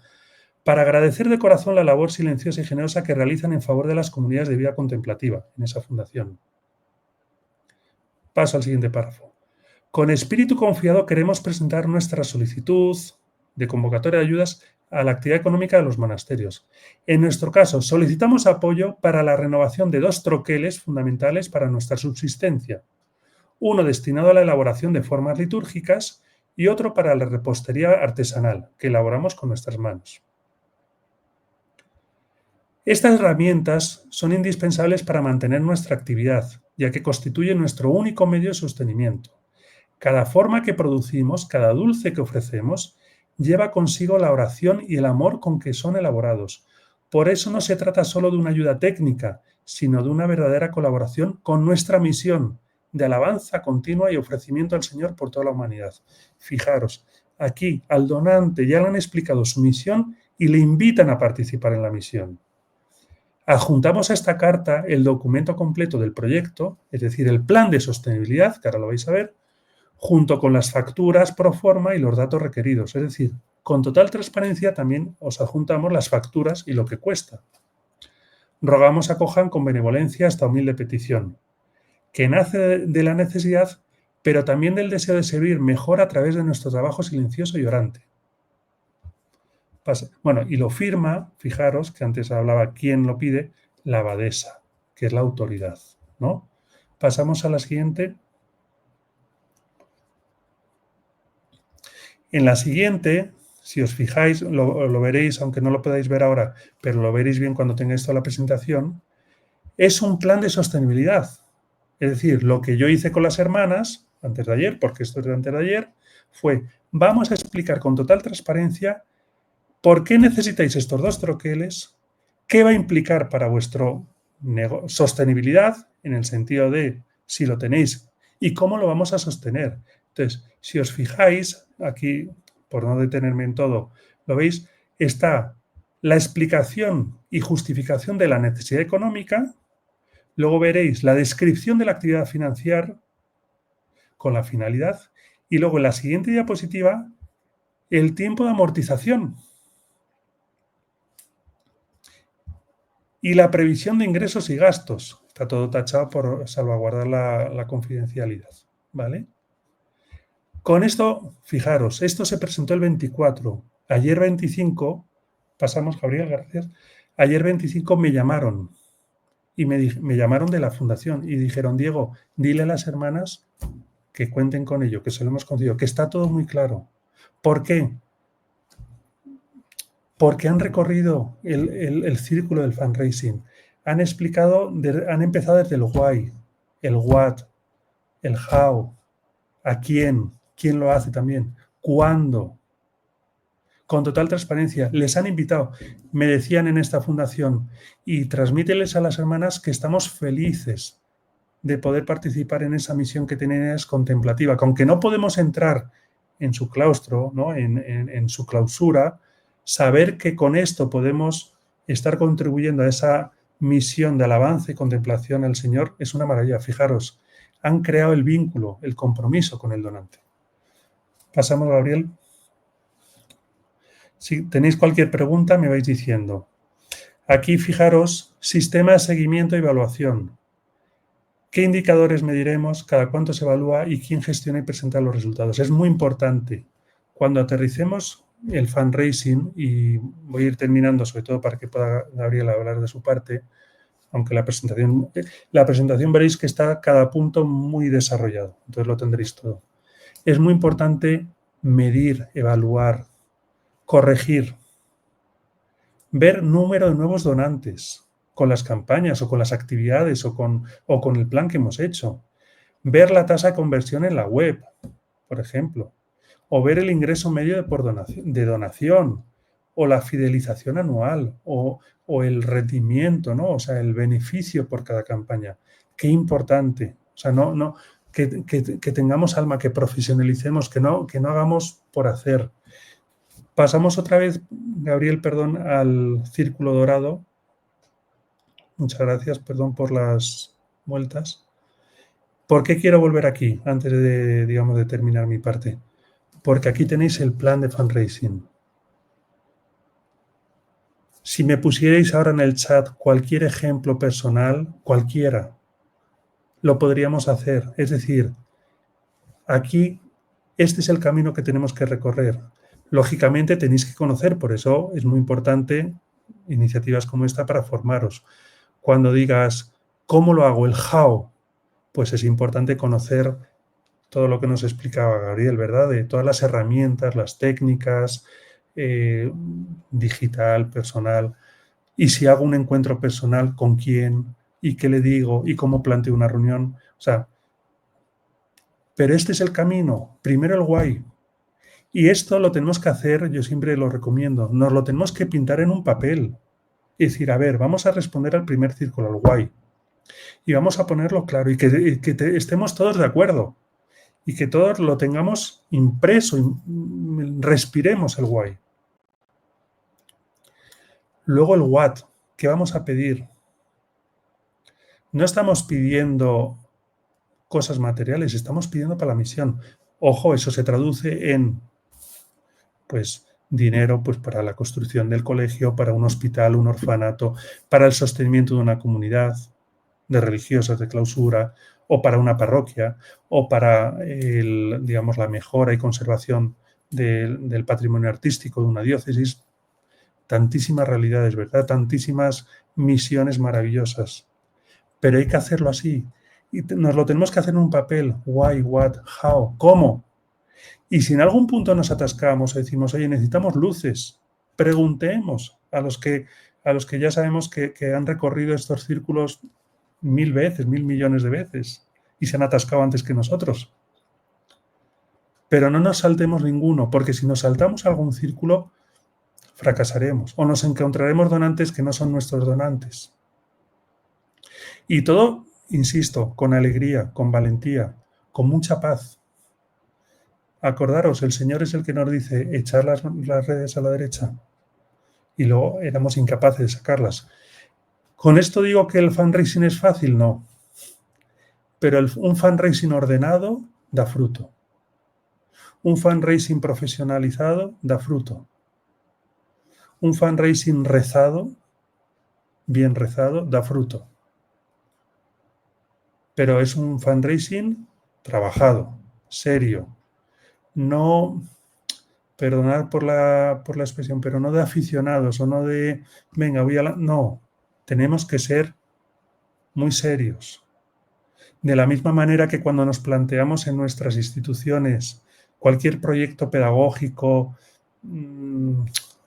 Para agradecer de corazón la labor silenciosa y generosa que realizan en favor de las comunidades de vida contemplativa en esa fundación. Paso al siguiente párrafo. Con espíritu confiado queremos presentar nuestra solicitud de convocatoria de ayudas a la actividad económica de los monasterios. En nuestro caso, solicitamos apoyo para la renovación de 2 troqueles fundamentales para nuestra subsistencia. Uno destinado a la elaboración de formas litúrgicas y otro para la repostería artesanal, que elaboramos con nuestras manos. Estas herramientas son indispensables para mantener nuestra actividad, ya que constituyen nuestro único medio de sostenimiento. Cada forma que producimos, cada dulce que ofrecemos, lleva consigo la oración y el amor con que son elaborados. Por eso no se trata solo de una ayuda técnica, sino de una verdadera colaboración con nuestra misión de alabanza continua y ofrecimiento al Señor por toda la humanidad. Fijaros, aquí al donante ya le han explicado su misión y le invitan a participar en la misión. Adjuntamos a esta carta el documento completo del proyecto, es decir, el plan de sostenibilidad, que ahora lo vais a ver, junto con las facturas pro forma y los datos requeridos. Es decir, con total transparencia también os adjuntamos las facturas y lo que cuesta. Rogamos acojan con benevolencia esta humilde petición, que nace de la necesidad, pero también del deseo de servir mejor a través de nuestro trabajo silencioso y orante. Bueno, y lo firma, fijaros, que antes hablaba quién lo pide, la abadesa, que es la autoridad, ¿no? Pasamos a la siguiente. En la siguiente, si os fijáis, lo veréis, aunque no lo podáis ver ahora, pero lo veréis bien cuando tengáis toda la presentación, es un plan de sostenibilidad. Es decir, lo que yo hice con las hermanas, antes de ayer, porque esto es de antes de ayer, fue, vamos a explicar con total transparencia por qué necesitáis estos 2 troqueles, qué va a implicar para vuestra sostenibilidad, en el sentido de si lo tenéis y cómo lo vamos a sostener. Entonces, si os fijáis, aquí, por no detenerme en todo, lo veis, está la explicación y justificación de la necesidad económica, luego veréis la descripción de la actividad financiera con la finalidad y luego en la siguiente diapositiva el tiempo de amortización y la previsión de ingresos y gastos. Está todo tachado por salvaguardar la confidencialidad, ¿vale? Con esto, fijaros, esto se presentó el 24. Ayer 25, pasamos, Gabriel, gracias. Ayer 25 me llamaron y me llamaron de la fundación y dijeron, Diego, dile a las hermanas que cuenten con ello, que se lo hemos conseguido, que está todo muy claro. ¿Por qué? Porque han recorrido el círculo del fundraising. Han empezado desde el why, el what, el how, a quién lo hace también, cuándo, con total transparencia. Les han invitado, me decían en esta fundación, y transmíteles a las hermanas que estamos felices de poder participar en esa misión que tienen ellas contemplativa, que aunque no podemos entrar en su claustro, ¿no? en su clausura, saber que con esto podemos estar contribuyendo a esa misión de alabanza y contemplación al Señor es una maravilla. Fijaros, han creado el vínculo, el compromiso con el donante. Pasamos, Gabriel. Si tenéis cualquier pregunta, me vais diciendo. Aquí, fijaros, sistema de seguimiento y evaluación. ¿Qué indicadores mediremos? ¿Cada cuánto se evalúa? ¿Y quién gestiona y presenta los resultados? Es muy importante. Cuando aterricemos el fundraising, y voy a ir terminando, sobre todo para que pueda Gabriel hablar de su parte, aunque la presentación veréis que está cada punto muy desarrollado, entonces lo tendréis todo. Es muy importante medir, evaluar, corregir, ver número de nuevos donantes con las campañas o con las actividades o con el plan que hemos hecho, ver la tasa de conversión en la web, por ejemplo, o ver el ingreso medio de donación, o la fidelización anual, o el rendimiento, ¿no? O sea, el beneficio por cada campaña. Qué importante. O sea, que tengamos alma, que profesionalicemos, que no hagamos por hacer. Pasamos otra vez, Gabriel, perdón, al círculo dorado. Muchas gracias, perdón por las vueltas. ¿Por qué quiero volver aquí antes de, digamos, de terminar mi parte? Porque aquí tenéis el plan de fundraising. Si me pusierais ahora en el chat cualquier ejemplo personal, cualquiera, lo podríamos hacer. Es decir, aquí este es el camino que tenemos que recorrer. Lógicamente tenéis que conocer, por eso es muy importante iniciativas como esta para formaros. Cuando digas, ¿cómo lo hago? El how, pues es importante conocer todo lo que nos explicaba Gabriel, ¿verdad? De todas las herramientas, las técnicas, digital, personal. Y si hago un encuentro personal, ¿con quién? ¿Y qué le digo? ¿Y cómo planteo una reunión? O sea, pero este es el camino. Primero el why. Y esto lo tenemos que hacer, yo siempre lo recomiendo, nos lo tenemos que pintar en un papel. Es decir, a ver, vamos a responder al primer círculo, al why. Y vamos a ponerlo claro y que estemos todos de acuerdo. Y que todos lo tengamos impreso, respiremos el why. Luego el what, ¿qué vamos a pedir? No estamos pidiendo cosas materiales, estamos pidiendo para la misión. Ojo, eso se traduce en, pues, dinero pues, para la construcción del colegio, para un hospital, un orfanato, para el sostenimiento de una comunidad de religiosas de clausura, o para una parroquia, o para digamos, la mejora y conservación del patrimonio artístico de una diócesis. Tantísimas realidades, ¿verdad? Tantísimas misiones maravillosas. Pero hay que hacerlo así. Y nos lo tenemos que hacer en un papel. Why, what, how, cómo. Y si en algún punto nos atascamos o decimos, oye, necesitamos luces, preguntemos a los que ya sabemos que han recorrido estos círculos 1000 veces, 1000 millones de veces y se han atascado antes que nosotros. Pero no nos saltemos ninguno, porque si nos saltamos algún círculo, fracasaremos o nos encontraremos donantes que no son nuestros donantes. Y todo, insisto, con alegría, con valentía, con mucha paz. Acordaros, el Señor es el que nos dice echar las redes a la derecha y luego éramos incapaces de sacarlas. ¿Con esto digo que el fundraising es fácil? No. Pero un fundraising ordenado da fruto. Un fundraising profesionalizado da fruto. Un fundraising rezado, bien rezado, da fruto. Pero es un fundraising trabajado, serio. No, perdonad por la expresión, pero no de aficionados o no de, venga, no, tenemos que ser muy serios. De la misma manera que cuando nos planteamos en nuestras instituciones cualquier proyecto pedagógico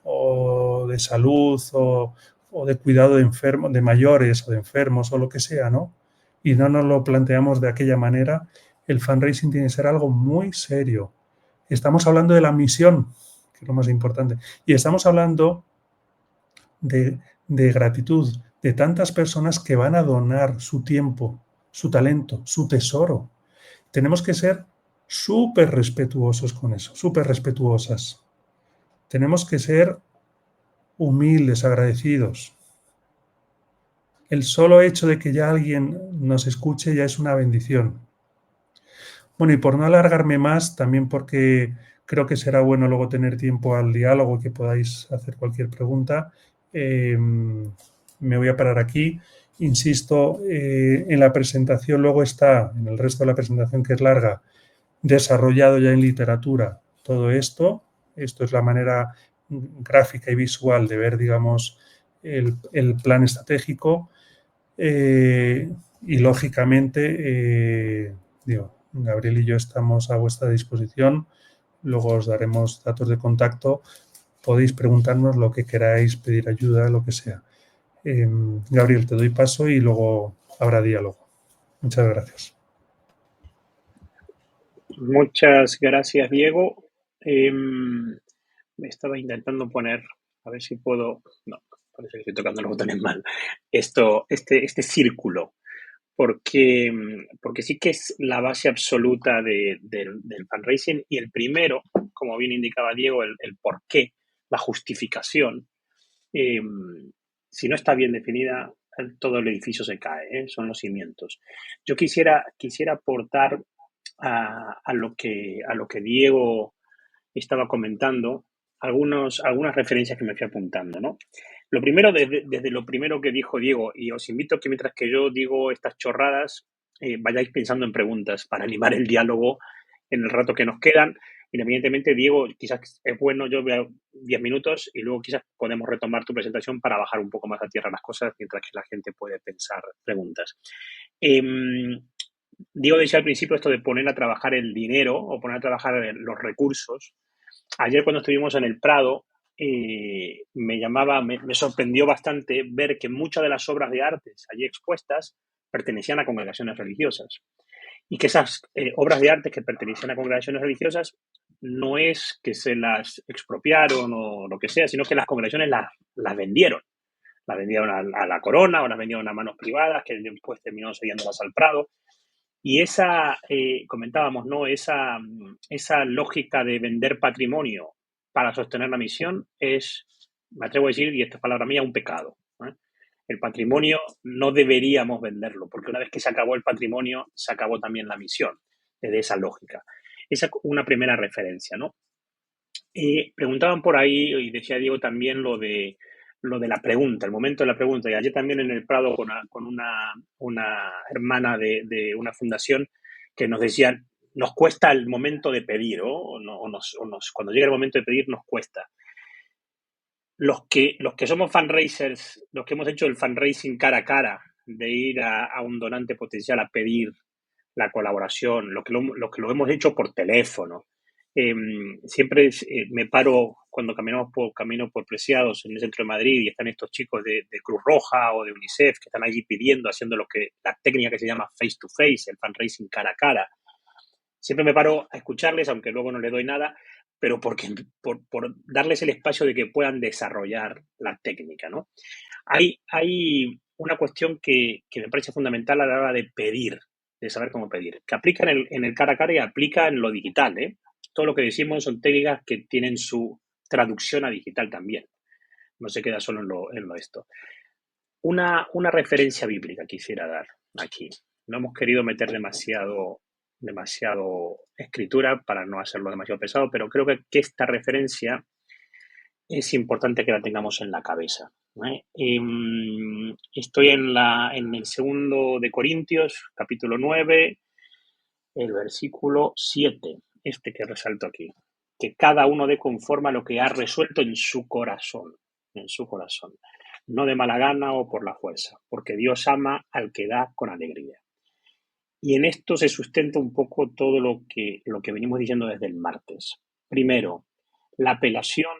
o de salud o de cuidado de enfermos, de mayores o de enfermos o lo que sea, ¿no? Y no nos lo planteamos de aquella manera, el fundraising tiene que ser algo muy serio. Estamos hablando de la misión, que es lo más importante, y estamos hablando de gratitud, de tantas personas que van a donar su tiempo, su talento, su tesoro. Tenemos que ser súper respetuosos con eso, súper respetuosas. Tenemos que ser humildes, agradecidos. El solo hecho de que ya alguien nos escuche ya es una bendición. Bueno, y por no alargarme más, también porque creo que será bueno luego tener tiempo al diálogo, que podáis hacer cualquier pregunta, me voy a parar aquí. Insisto, en la presentación luego está, en el resto de la presentación que es larga, desarrollado ya en literatura todo esto. Esto es la manera gráfica y visual de ver, digamos, el plan estratégico. Y lógicamente, Gabriel y yo estamos a vuestra disposición. Luego os daremos datos de contacto. Podéis preguntarnos lo que queráis, pedir ayuda, lo que sea. Gabriel, te doy paso y luego habrá diálogo. Muchas gracias. Muchas gracias, Diego. Me estaba intentando poner, a ver si puedo. No, parece que estoy tocando los botones mal. Este círculo, porque sí que es la base absoluta del fundraising y el primero, como bien indicaba Diego, el por qué, la justificación. eh, si no está bien definida, todo el edificio se cae, son los cimientos. Yo quisiera aportar a lo que Diego estaba comentando, algunas referencias que me fui apuntando, ¿no? Lo primero, desde lo primero que dijo Diego, y os invito a que mientras que yo digo estas chorradas, vayáis pensando en preguntas para animar el diálogo en el rato que nos quedan. Independientemente, Diego, quizás es bueno, yo veo 10 minutos y luego quizás podemos retomar tu presentación para bajar un poco más a tierra las cosas mientras que la gente puede pensar preguntas. Diego decía al principio esto de poner a trabajar el dinero o poner a trabajar los recursos. Ayer cuando estuvimos en el Prado, me sorprendió bastante ver que muchas de las obras de artes allí expuestas pertenecían a congregaciones religiosas y que esas obras de arte que pertenecían a congregaciones religiosas no es que se las expropiaron o lo que sea, sino que las congregaciones las vendieron. Las vendieron a la corona o las vendieron a manos privadas que después terminó cediéndolas al Prado. Y comentábamos, ¿no? Esa lógica de vender patrimonio para sostener la misión es, me atrevo a decir, y esta es palabra mía, un pecado. El patrimonio no deberíamos venderlo, porque una vez que se acabó el patrimonio, se acabó también la misión, desde esa lógica. Esa es una primera referencia, ¿no? Preguntaban por ahí, y decía Diego también lo de la pregunta, el momento de la pregunta. Y ayer también en el Prado con una hermana de una fundación que nos decía, nos cuesta el momento de pedir, cuando llega el momento de pedir nos cuesta. Los que somos fundraisers, los que hemos hecho el fundraising cara a cara, de ir a un donante potencial a pedir la colaboración, lo que lo hemos hecho por teléfono. Siempre me paro cuando camino por Preciados en el centro de Madrid y están estos chicos de Cruz Roja o de UNICEF que están allí pidiendo, haciendo la técnica que se llama face to face, el fundraising cara a cara. Siempre me paro a escucharles, aunque luego no les doy nada, pero por darles el espacio de que puedan desarrollar la técnica, ¿no? Hay una cuestión que me parece fundamental a la hora de pedir, de saber cómo pedir, que aplica en el cara a cara y aplica en lo digital, ¿eh? Todo lo que decimos son técnicas que tienen su traducción a digital también. No se queda solo en lo esto. Una referencia bíblica quisiera dar aquí. No hemos querido meter demasiado escritura para no hacerlo demasiado pesado, pero creo que esta referencia es importante que la tengamos en la cabeza. Estoy en el segundo de Corintios, capítulo 9, el versículo 7, este que resalto aquí. Que cada uno dé conforme a lo que ha resuelto en su corazón, no de mala gana o por la fuerza, porque Dios ama al que da con alegría. Y en esto se sustenta un poco todo lo que venimos diciendo desde el martes. Primero, la apelación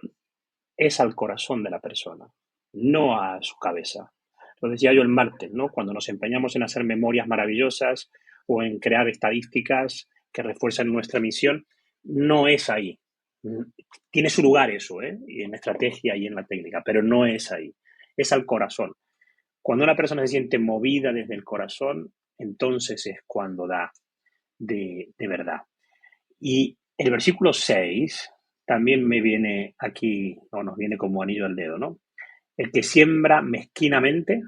es al corazón de la persona, no a su cabeza. Lo decía yo el martes, ¿no? Cuando nos empeñamos en hacer memorias maravillosas o en crear estadísticas que refuerzan nuestra misión, no es ahí. Tiene su lugar eso, y en la estrategia y en la técnica, pero no es ahí. Es al corazón. Cuando una persona se siente movida desde el corazón, entonces es cuando da de verdad. Y el versículo 6 también me viene aquí, o nos viene como anillo al dedo, ¿no? El que siembra mezquinamente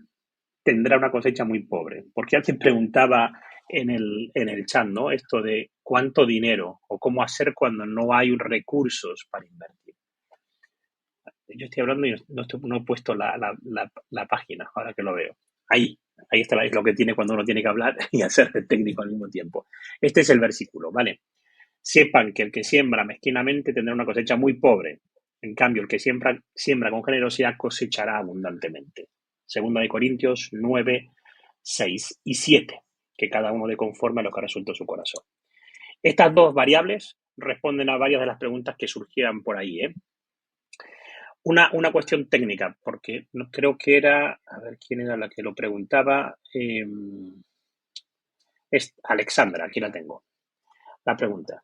tendrá una cosecha muy pobre. Porque alguien preguntaba en el chat, ¿no? Esto de cuánto dinero o cómo hacer cuando no hay recursos para invertir. Yo estoy hablando y no he puesto la página, ahora que lo veo. Ahí está lo que tiene cuando uno tiene que hablar y hacer de técnico al mismo tiempo. Este es el versículo, ¿vale? Sepan que el que siembra mezquinamente tendrá una cosecha muy pobre. En cambio, el que siembra con generosidad cosechará abundantemente. Segunda de Corintios 9, 6 y 7, que cada uno de conforme a lo que ha resuelto su corazón. Estas dos variables responden a varias de las preguntas que surgían por ahí. Una cuestión técnica, porque no, creo que era, a ver quién era la que lo preguntaba, es Alexandra, aquí la tengo, la pregunta.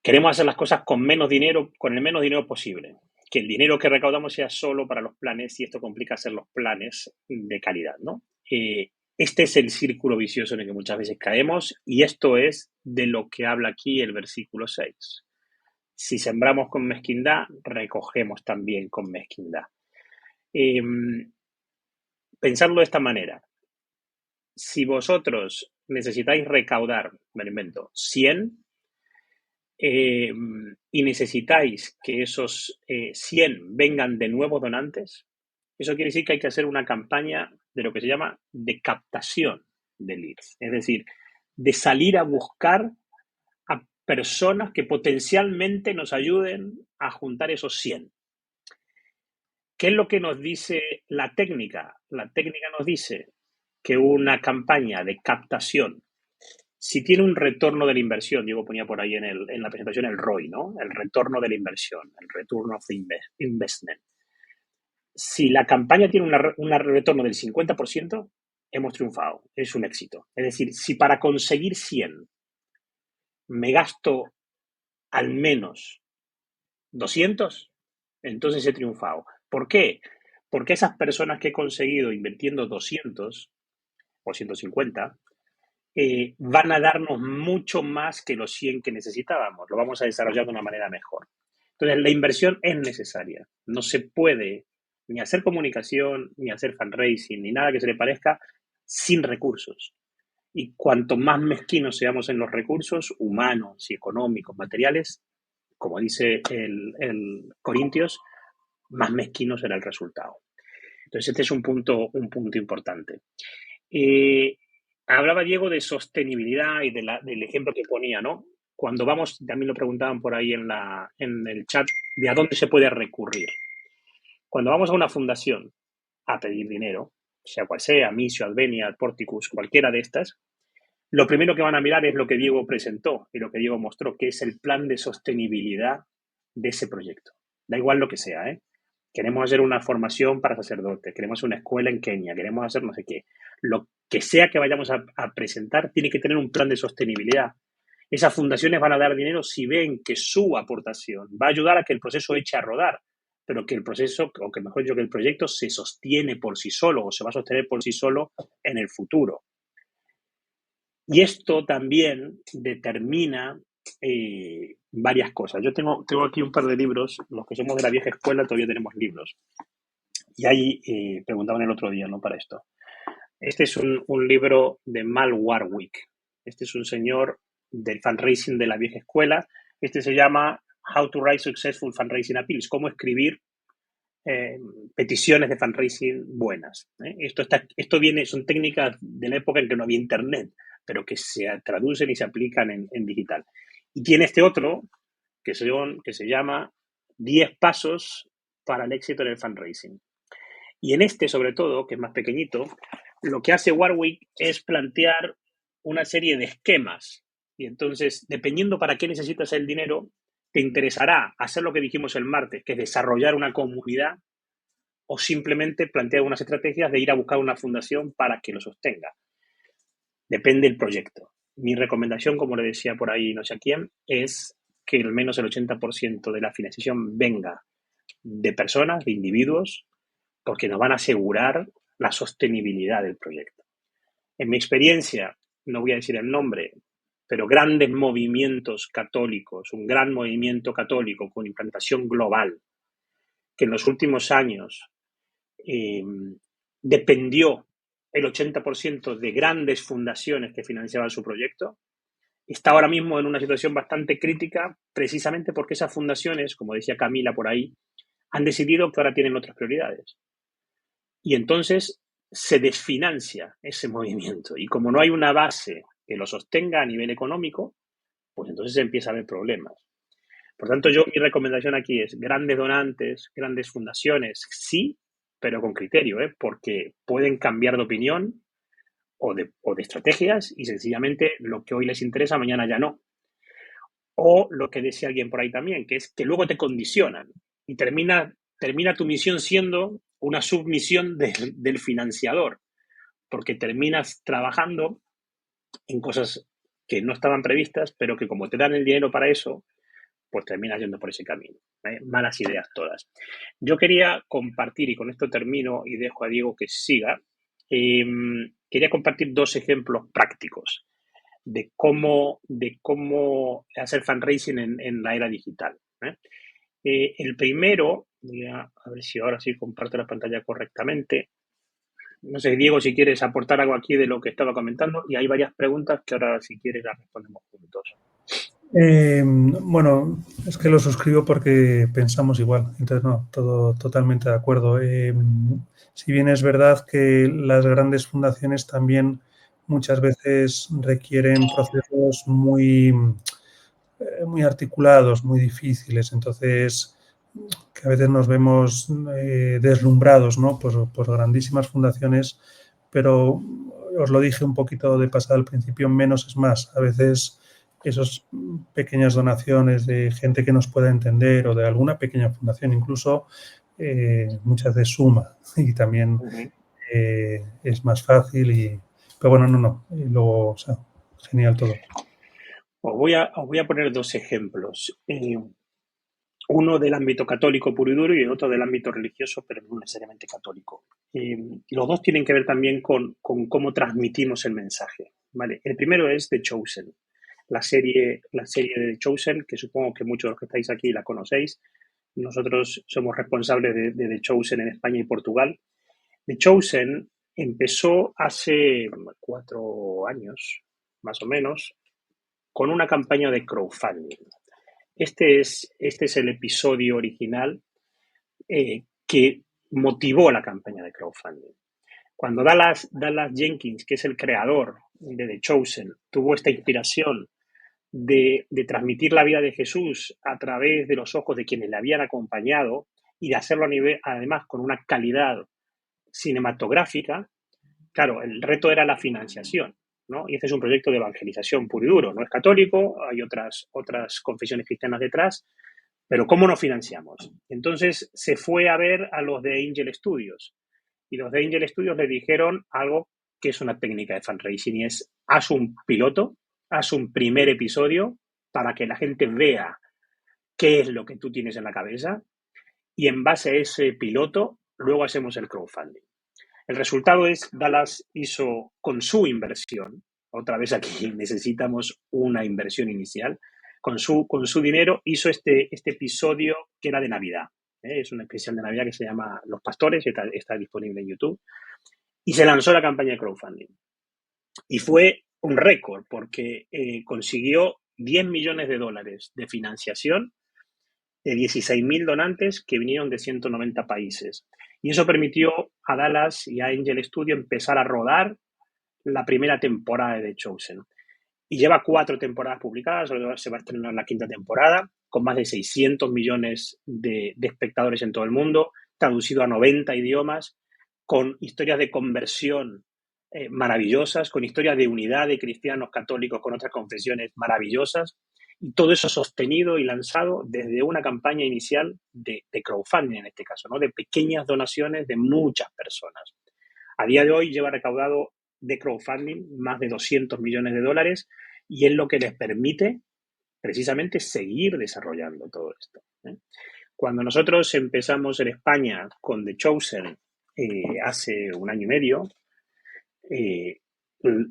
Queremos hacer las cosas con menos dinero, con el menos dinero posible. Que el dinero que recaudamos sea solo para los planes y esto complica hacer los planes de calidad, ¿no? Este es el círculo vicioso en el que muchas veces caemos y esto es de lo que habla aquí el versículo 6. Si sembramos con mezquindad, recogemos también con mezquindad. Pensadlo de esta manera. Si vosotros necesitáis recaudar, me lo invento, 100, y necesitáis que esos 100 vengan de nuevos donantes, eso quiere decir que hay que hacer una campaña de lo que se llama de captación de leads, es decir, de salir a buscar a personas que potencialmente nos ayuden a juntar esos 100. ¿Qué es lo que nos dice la técnica? La técnica nos dice que una campaña de captación, si tiene un retorno de la inversión, Diego ponía por ahí en la presentación el ROI, ¿no? El retorno de la inversión, el Return of the Investment. Si la campaña tiene un retorno del 50%, hemos triunfado, es un éxito. Es decir, si para conseguir 100 me gasto al menos 200, entonces he triunfado. ¿Por qué? Porque esas personas que he conseguido invirtiendo 200 o 150 van a darnos mucho más que los 100 que necesitábamos. Lo vamos a desarrollar de una manera mejor. Entonces, la inversión es necesaria. No se puede ni hacer comunicación, ni hacer fundraising, ni nada que se le parezca sin recursos. Y cuanto más mezquinos seamos en los recursos humanos y económicos, materiales, como dice el Corintios, más mezquino será el resultado. Entonces, este es un punto importante. Hablaba Diego de sostenibilidad y del ejemplo que ponía, ¿no? Cuando vamos, también lo preguntaban por ahí en el chat, de a dónde se puede recurrir. Cuando vamos a una fundación a pedir dinero, sea cual sea, Missio, Advenia, Porticus, cualquiera de estas, lo primero que van a mirar es lo que Diego presentó y lo que Diego mostró, que es el plan de sostenibilidad de ese proyecto. Da igual lo que sea, ¿eh? Queremos hacer una formación para sacerdotes, queremos una escuela en Kenia, queremos hacer no sé qué. Lo que sea que vayamos a presentar tiene que tener un plan de sostenibilidad. Esas fundaciones van a dar dinero si ven que su aportación va a ayudar a que el proceso eche a rodar, pero que el proceso, o que mejor dicho, que el proyecto se sostiene por sí solo o se va a sostener por sí solo en el futuro. Y esto también determina varias cosas. Yo tengo aquí un par de libros, los que somos de la vieja escuela todavía tenemos libros. Y ahí preguntaban el otro día, ¿no? Para esto. Este es un libro de Mal Warwick. Este es un señor del fundraising de la vieja escuela. Este se llama How to Write Successful Fundraising Appeals, cómo escribir peticiones de fundraising buenas. Esto viene, son técnicas de la época en que no había internet, pero que se traducen y se aplican en digital. Y tiene este otro que se llama 10 pasos para el éxito en el fundraising. Y en este, sobre todo, que es más pequeñito, lo que hace Warwick es plantear una serie de esquemas. Y entonces, dependiendo para qué necesitas el dinero, te interesará hacer lo que dijimos el martes, que es desarrollar una comunidad, o simplemente plantear unas estrategias de ir a buscar una fundación para que lo sostenga. Depende del proyecto. Mi recomendación, como le decía por ahí no sé a quién, es que al menos el 80% de la financiación venga de personas, de individuos, porque nos van a asegurar la sostenibilidad del proyecto. En mi experiencia, no voy a decir el nombre, pero grandes movimientos católicos, un gran movimiento católico con implantación global, que en los últimos años dependió el 80% de grandes fundaciones que financiaban su proyecto, está ahora mismo en una situación bastante crítica precisamente porque esas fundaciones, como decía Camila por ahí, han decidido que ahora tienen otras prioridades. Y entonces se desfinancia ese movimiento. Y como no hay una base que lo sostenga a nivel económico, pues entonces empieza a haber problemas. Por tanto, mi recomendación aquí es grandes donantes, grandes fundaciones, sí, pero con criterio, porque pueden cambiar de opinión o de estrategias y sencillamente lo que hoy les interesa, mañana ya no. O lo que decía alguien por ahí también, que es que luego te condicionan y termina tu misión siendo una submisión del financiador, porque terminas trabajando en cosas que no estaban previstas, pero que como te dan el dinero para eso, pues terminas yendo por ese camino. Malas ideas todas. Yo quería compartir, y con esto termino y dejo a Diego que siga, quería compartir 2 ejemplos prácticos de cómo hacer fundraising en la era digital. El primero, a ver si ahora sí comparto la pantalla correctamente. No sé, Diego, si quieres aportar algo aquí de lo que estaba comentando, y hay varias preguntas que ahora, si quieres, las respondemos juntos. Bueno, es que lo suscribo porque pensamos igual, entonces no, todo totalmente de acuerdo. Si bien es verdad que las grandes fundaciones también muchas veces requieren procesos muy articulados, muy difíciles, entonces que a veces nos vemos deslumbrados, ¿no? Por grandísimas fundaciones, pero os lo dije un poquito de pasada al principio, menos es más. A veces esas pequeñas donaciones de gente que nos pueda entender o de alguna pequeña fundación incluso, muchas veces suma y también es más fácil. Pero bueno, no. Y luego, o sea, genial todo. Os voy a poner 2 ejemplos. Uno del ámbito católico puro y duro y otro del ámbito religioso, pero no necesariamente católico. Los dos tienen que ver también con cómo transmitimos el mensaje. ¿Vale? El primero es The Chosen, la serie de The Chosen, que supongo que muchos de los que estáis aquí la conocéis. Nosotros somos responsables de The Chosen en España y Portugal. The Chosen empezó hace 4 años, más o menos, con una campaña de crowdfunding. Este es el episodio original que motivó la campaña de crowdfunding. Cuando Dallas Jenkins, que es el creador de The Chosen, tuvo esta inspiración de transmitir la vida de Jesús a través de los ojos de quienes le habían acompañado y de hacerlo además con una calidad cinematográfica, claro, el reto era la financiación, ¿no? Y este es un proyecto de evangelización puro y duro, no es católico, hay otras confesiones cristianas detrás, pero ¿cómo nos financiamos? Entonces se fue a ver a los de Angel Studios y los de Angel Studios le dijeron algo que es una técnica de fundraising y es haz un piloto, haz un primer episodio para que la gente vea qué es lo que tú tienes en la cabeza y en base a ese piloto luego hacemos el crowdfunding. El resultado es Dallas hizo con su inversión, otra vez aquí necesitamos una inversión inicial, con su dinero hizo este episodio que era de Navidad. Es un especial de Navidad que se llama Los Pastores, está disponible en YouTube, y se lanzó la campaña de crowdfunding. Y fue un récord porque consiguió 10 millones de dólares de financiación de 16.000 donantes que vinieron de 190 países. Y eso permitió a Dallas y a Angel Studio empezar a rodar la primera temporada de The Chosen. Y lleva 4 temporadas publicadas, se va a estrenar la 5ª temporada, con más de 600 millones de espectadores en todo el mundo, traducido a 90 idiomas, con historias de conversión maravillosas, con historias de unidad de cristianos católicos con otras confesiones maravillosas, y todo eso sostenido y lanzado desde una campaña inicial de crowdfunding en este caso, ¿no? De pequeñas donaciones de muchas personas. A día de hoy lleva recaudado de crowdfunding más de 200 millones de dólares y es lo que les permite precisamente seguir desarrollando todo esto. Cuando nosotros empezamos en España con The Chosen hace 1 año y medio,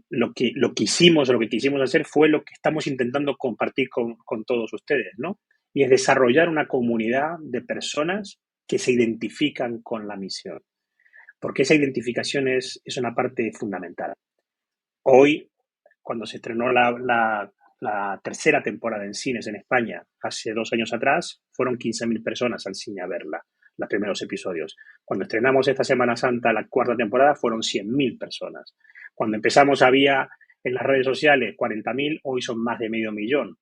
lo que hicimos o lo que quisimos hacer fue lo que estamos intentando compartir con todos ustedes, ¿no? Y es desarrollar una comunidad de personas que se identifican con la misión, porque esa identificación es una parte fundamental. Hoy, cuando se estrenó la 3ª temporada en cines en España, hace 2 años atrás, fueron 15.000 personas al cine a verla, los primeros episodios. Cuando estrenamos esta Semana Santa la 4ª temporada, fueron 100.000 personas. Cuando empezamos había en las redes sociales 40.000, hoy son más de 500.000.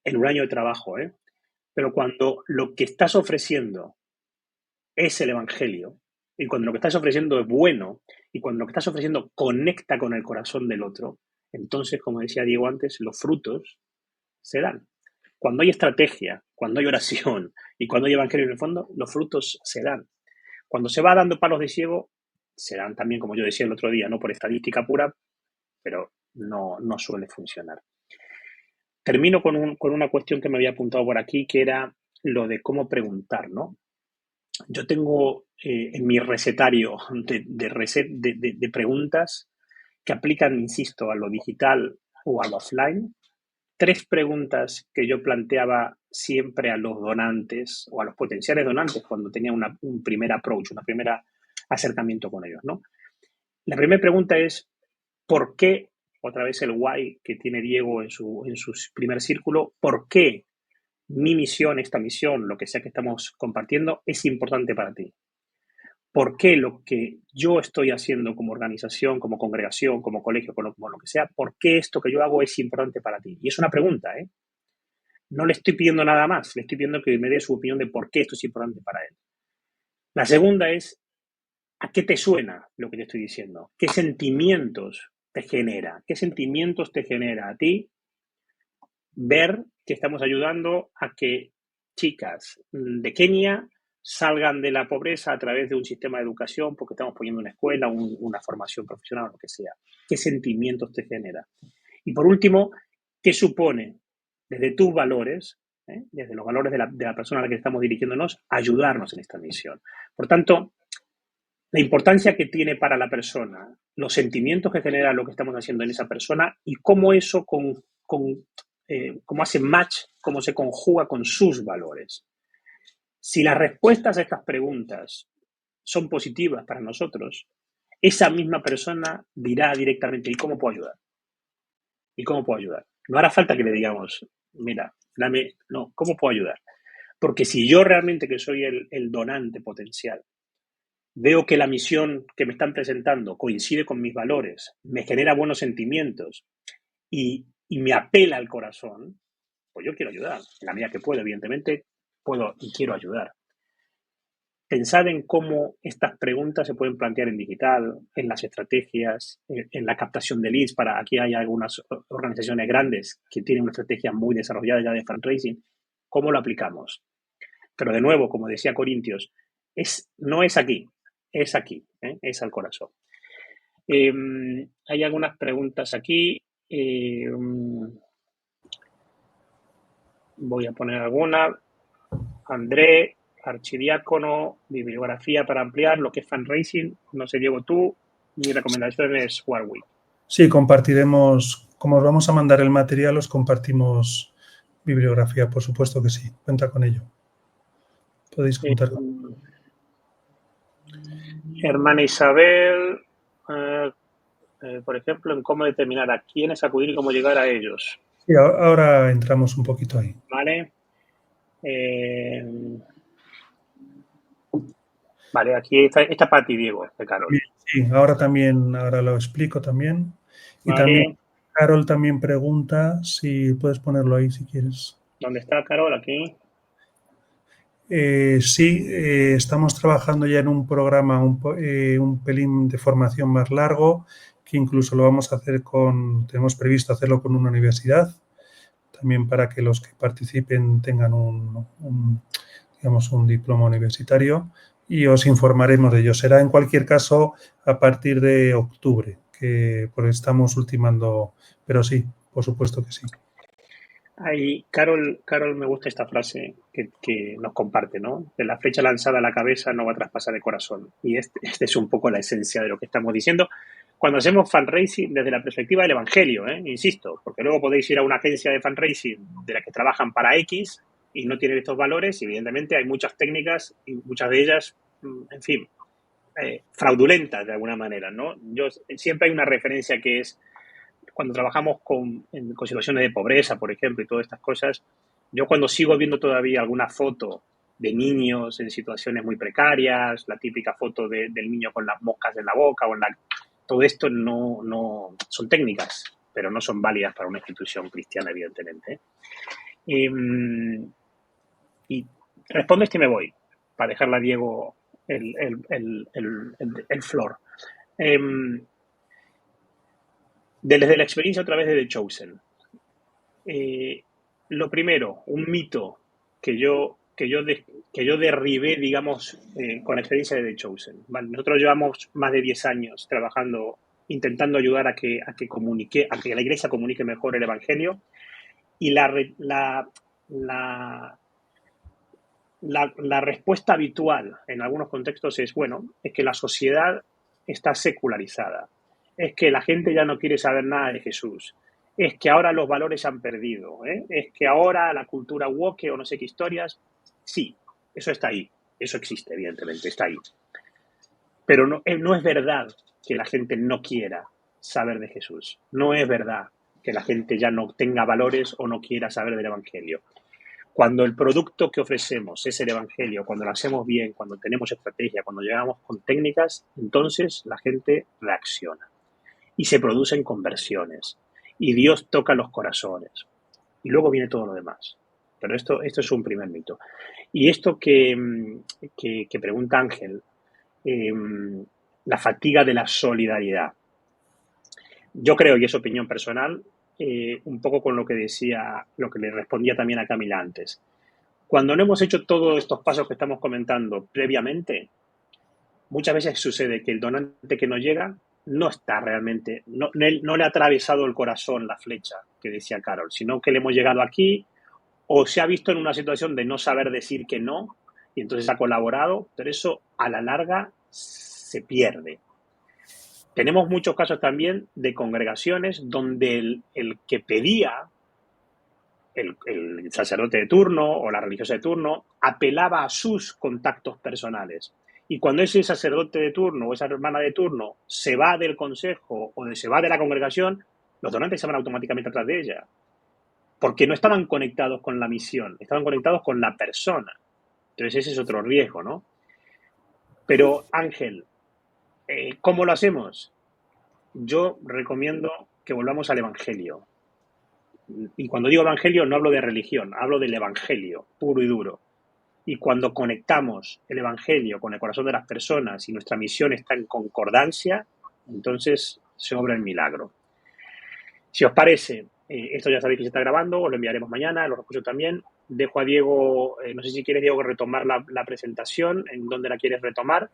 En 1 año de trabajo, Pero cuando lo que estás ofreciendo es el Evangelio, y cuando lo que estás ofreciendo es bueno, y cuando lo que estás ofreciendo conecta con el corazón del otro, entonces, como decía Diego antes, los frutos se dan. Cuando hay estrategia, cuando hay oración y cuando hay evangelio en el fondo, los frutos se dan. Cuando se va dando palos de ciego, se dan también, como yo decía el otro día, no por estadística pura, pero no suele funcionar. Termino con una cuestión que me había apuntado por aquí, que era lo de cómo preguntar, ¿no? Yo tengo en mi recetario de preguntas que aplican, insisto, a lo digital o al offline, 3 preguntas que yo planteaba siempre a los donantes o a los potenciales donantes cuando tenía un primer approach, una primera acercamiento con ellos, ¿no? La primera pregunta es, ¿por qué? Otra vez el why que tiene Diego en su primer círculo, ¿por qué mi misión, esta misión, lo que sea que estamos compartiendo, es importante para ti? ¿Por qué lo que yo estoy haciendo como organización, como congregación, como colegio, como lo que sea, por qué esto que yo hago es importante para ti? Y es una pregunta, ¿eh? No le estoy pidiendo nada más, le estoy pidiendo que me dé su opinión de por qué esto es importante para él. La segunda es, ¿a qué te suena lo que te estoy diciendo? ¿Qué sentimientos te genera? ¿Qué sentimientos te genera a ti ver que estamos ayudando a que chicas de Kenia salgan de la pobreza a través de un sistema de educación porque estamos poniendo una escuela, una formación profesional o lo que sea? ¿Qué sentimientos te genera? Y por último, ¿qué supone desde tus valores, desde los valores de la persona a la que estamos dirigiéndonos, ayudarnos en esta misión? Por tanto, la importancia que tiene para la persona, los sentimientos que genera lo que estamos haciendo en esa persona y cómo eso cómo hace match, cómo se conjuga con sus valores. Si las respuestas a estas preguntas son positivas para nosotros, esa misma persona dirá directamente, ¿y cómo puedo ayudar? ¿Y cómo puedo ayudar? No hará falta que le digamos, mira, no, ¿cómo puedo ayudar? Porque si yo realmente que soy el donante potencial, veo que la misión que me están presentando coincide con mis valores, me genera buenos sentimientos y me apela al corazón, pues yo quiero ayudar. En la medida que puedo, evidentemente, puedo y quiero ayudar. Pensad en cómo estas preguntas se pueden plantear en digital, en las estrategias, en la captación de leads. Aquí hay algunas organizaciones grandes que tienen una estrategia muy desarrollada ya de fundraising. ¿Cómo lo aplicamos? Pero de nuevo, como decía Corintios, no es aquí, es al corazón. Hay algunas preguntas aquí. Voy a poner alguna. André, archidiácono, bibliografía para ampliar lo que es fundraising. No sé, Diego, tú. Mi recomendación es Warwick. Sí, compartiremos, como os vamos a mandar el material, os compartimos bibliografía, por supuesto que sí. Cuenta con ello. Podéis contar con ello. Hermana Isabel, por ejemplo, en cómo determinar a quiénes acudir y cómo llegar a ellos. Sí, ahora entramos un poquito ahí. Vale. Vale, aquí está para ti, Diego, de Carol. Sí, ahora lo explico también. Y Vale. también, Carol también pregunta si puedes ponerlo ahí si quieres. ¿Dónde está Carol? Aquí. Sí, estamos trabajando ya en un programa un pelín de formación más largo, que incluso lo vamos a hacer tenemos previsto hacerlo con una universidad, también para que los que participen tengan un diploma universitario, y os informaremos de ello. Será en cualquier caso a partir de octubre, porque estamos ultimando, pero sí, por supuesto que sí. Ahí, Carol, me gusta esta frase que nos comparte, ¿no? De la flecha lanzada a la cabeza no va a traspasar el corazón. Y este es un poco la esencia de lo que estamos diciendo. Cuando hacemos fundraising desde la perspectiva del evangelio, insisto, porque luego podéis ir a una agencia de fundraising de la que trabajan para X y no tienen estos valores, y evidentemente hay muchas técnicas y muchas de ellas, en fin, fraudulentas de alguna manera, ¿no? Siempre hay una referencia que es cuando trabajamos con situaciones de pobreza, por ejemplo, y todas estas cosas, yo cuando sigo viendo todavía alguna foto de niños en situaciones muy precarias, la típica foto del niño con las moscas en la boca, todo esto no son técnicas, pero no son válidas para una institución cristiana, evidentemente. Y respondes que me voy, para dejarla a Diego el floor. Desde la experiencia otra vez de The Chosen. Lo primero, un mito que yo derribé, digamos, con la experiencia de The Chosen. Vale, nosotros llevamos más de 10 años trabajando, intentando ayudar a que la Iglesia comunique mejor el Evangelio, y la respuesta habitual en algunos contextos es, bueno, es que la sociedad está secularizada, es que la gente ya no quiere saber nada de Jesús, es que ahora los valores se han perdido, es que ahora la cultura woke o no sé qué historias. Sí, eso está ahí, eso existe, evidentemente, está ahí. Pero no es verdad que la gente no quiera saber de Jesús, no es verdad que la gente ya no tenga valores o no quiera saber del Evangelio. Cuando el producto que ofrecemos es el Evangelio, cuando lo hacemos bien, cuando tenemos estrategia, cuando llegamos con técnicas, entonces la gente reacciona y se producen conversiones y Dios toca los corazones y luego viene todo lo demás. Pero esto es un primer mito. Y esto que pregunta Ángel, la fatiga de la solidaridad. Yo creo, y es opinión personal, un poco con lo que decía, lo que le respondía también a Camila antes. Cuando no hemos hecho todos estos pasos que estamos comentando previamente, muchas veces sucede que el donante que nos llega no está realmente, no le ha atravesado el corazón la flecha que decía Carol, sino que le hemos llegado aquí o se ha visto en una situación de no saber decir que no y entonces ha colaborado, pero eso a la larga se pierde. Tenemos muchos casos también de congregaciones donde el que pedía, el sacerdote de turno o la religiosa de turno, apelaba a sus contactos personales. Y cuando ese sacerdote de turno o esa hermana de turno se va del consejo o se va de la congregación, los donantes se van automáticamente atrás de ella. Porque no estaban conectados con la misión, estaban conectados con la persona. Entonces ese es otro riesgo, ¿no? Pero Ángel, ¿cómo lo hacemos? Yo recomiendo que volvamos al Evangelio. Y cuando digo Evangelio no hablo de religión, hablo del Evangelio, puro y duro. Y cuando conectamos el Evangelio con el corazón de las personas y nuestra misión está en concordancia, entonces se obra el milagro. Si os parece, esto ya sabéis que se está grabando, os lo enviaremos mañana, lo escucho también. Dejo a Diego, no sé si quieres, Diego, retomar la presentación, en dónde la quieres retomar.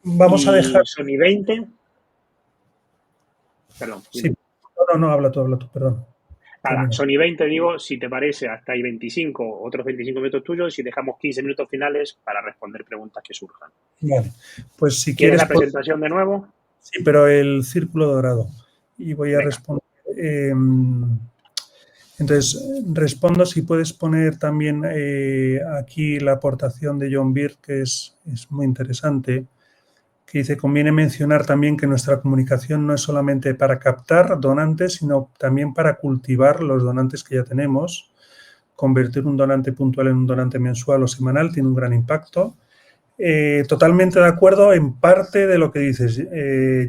Vamos a dejar... Sony 20. Perdón. Sí. No, habla tú, perdón. Nada, Sony 20, digo, si te parece, hasta ahí 25, otros 25 minutos tuyos y dejamos 15 minutos finales para responder preguntas que surjan. Vale, pues si ¿Quieres quieres... la presentación de nuevo? Sí, pero el círculo dorado. Y voy a responder. Entonces, respondo si puedes poner también aquí la aportación de John Beer, que es muy interesante, que dice, conviene mencionar también que nuestra comunicación no es solamente para captar donantes, sino también para cultivar los donantes que ya tenemos. Convertir un donante puntual en un donante mensual o semanal tiene un gran impacto. Totalmente de acuerdo en parte de lo que dices,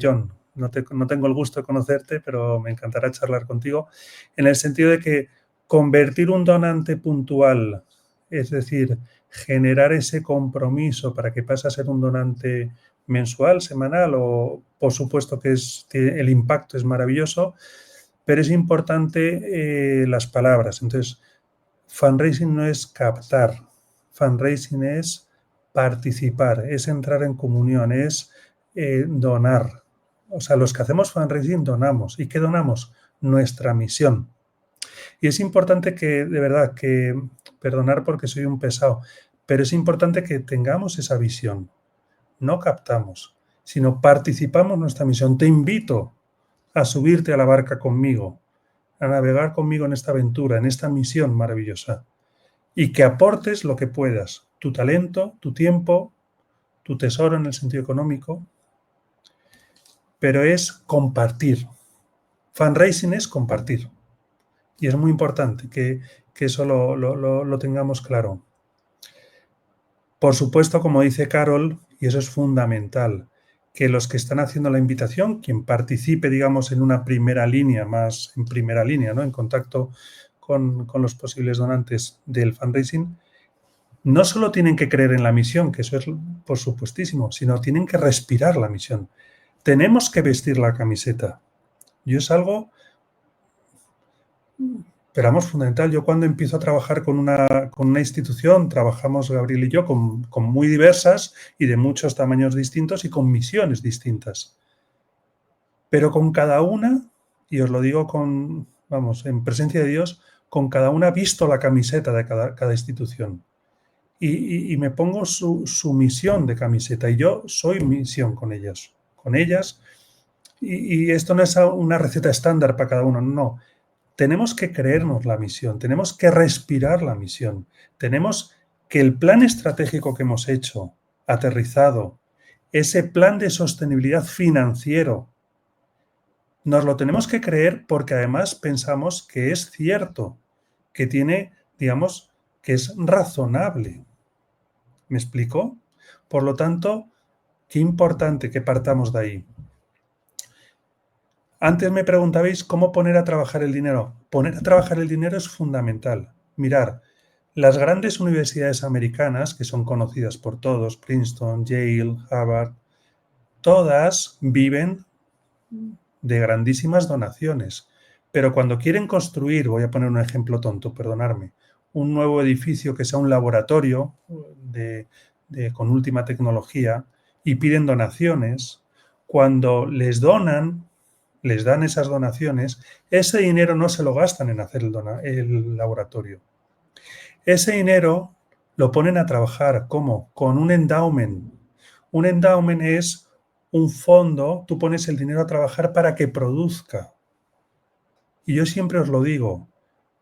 John. No tengo el gusto de conocerte, pero me encantará charlar contigo, en el sentido de que convertir un donante puntual, es decir, generar ese compromiso para que pase a ser un donante mensual, semanal, o por supuesto que el impacto es maravilloso, pero es importante las palabras. Entonces, fundraising no es captar, fundraising es participar, es entrar en comunión, es donar. O sea, los que hacemos fundraising donamos. ¿Y qué donamos? Nuestra misión. Y es importante que, de verdad, que perdonar porque soy un pesado, pero es importante que tengamos esa visión. No captamos, sino participamos en nuestra misión. Te invito a subirte a la barca conmigo, a navegar conmigo en esta aventura, en esta misión maravillosa. Y que aportes lo que puedas, tu talento, tu tiempo, tu tesoro en el sentido económico, pero es compartir. Fundraising es compartir. Y es muy importante que eso lo tengamos claro. Por supuesto, como dice Carol, y eso es fundamental, que los que están haciendo la invitación, quien participe, digamos, en una primera línea, más en primera línea, ¿no? En contacto con los posibles donantes del fundraising, no solo tienen que creer en la misión, que eso es por supuestísimo, sino tienen que respirar la misión. Tenemos que vestir la camiseta. Yo es algo, pero vamos, fundamental. Yo cuando empiezo a trabajar con una institución, trabajamos Gabriel y yo con muy diversas y de muchos tamaños distintos y con misiones distintas. Pero con cada una, y os lo digo en presencia de Dios, con cada una visto la camiseta de cada institución. Y me pongo su misión de camiseta y yo soy misión con ellas. Y esto no es una receta estándar para cada uno, no. Tenemos que creernos la misión, tenemos que respirar la misión, tenemos que el plan estratégico que hemos hecho, aterrizado, ese plan de sostenibilidad financiero, nos lo tenemos que creer porque además pensamos que es cierto, que tiene, digamos, que es razonable. ¿Me explico? Por lo tanto, qué importante que partamos de ahí. Antes me preguntabais cómo poner a trabajar el dinero. Poner a trabajar el dinero es fundamental. Mirar, las grandes universidades americanas, que son conocidas por todos, Princeton, Yale, Harvard, todas viven de grandísimas donaciones. Pero cuando quieren construir, voy a poner un ejemplo tonto, perdonadme, un nuevo edificio que sea un laboratorio con última tecnología y piden donaciones, cuando les dan esas donaciones, ese dinero no se lo gastan en hacer el laboratorio. Ese dinero lo ponen a trabajar, ¿cómo? Con un endowment. Un endowment es un fondo, tú pones el dinero a trabajar para que produzca. Y yo siempre os lo digo,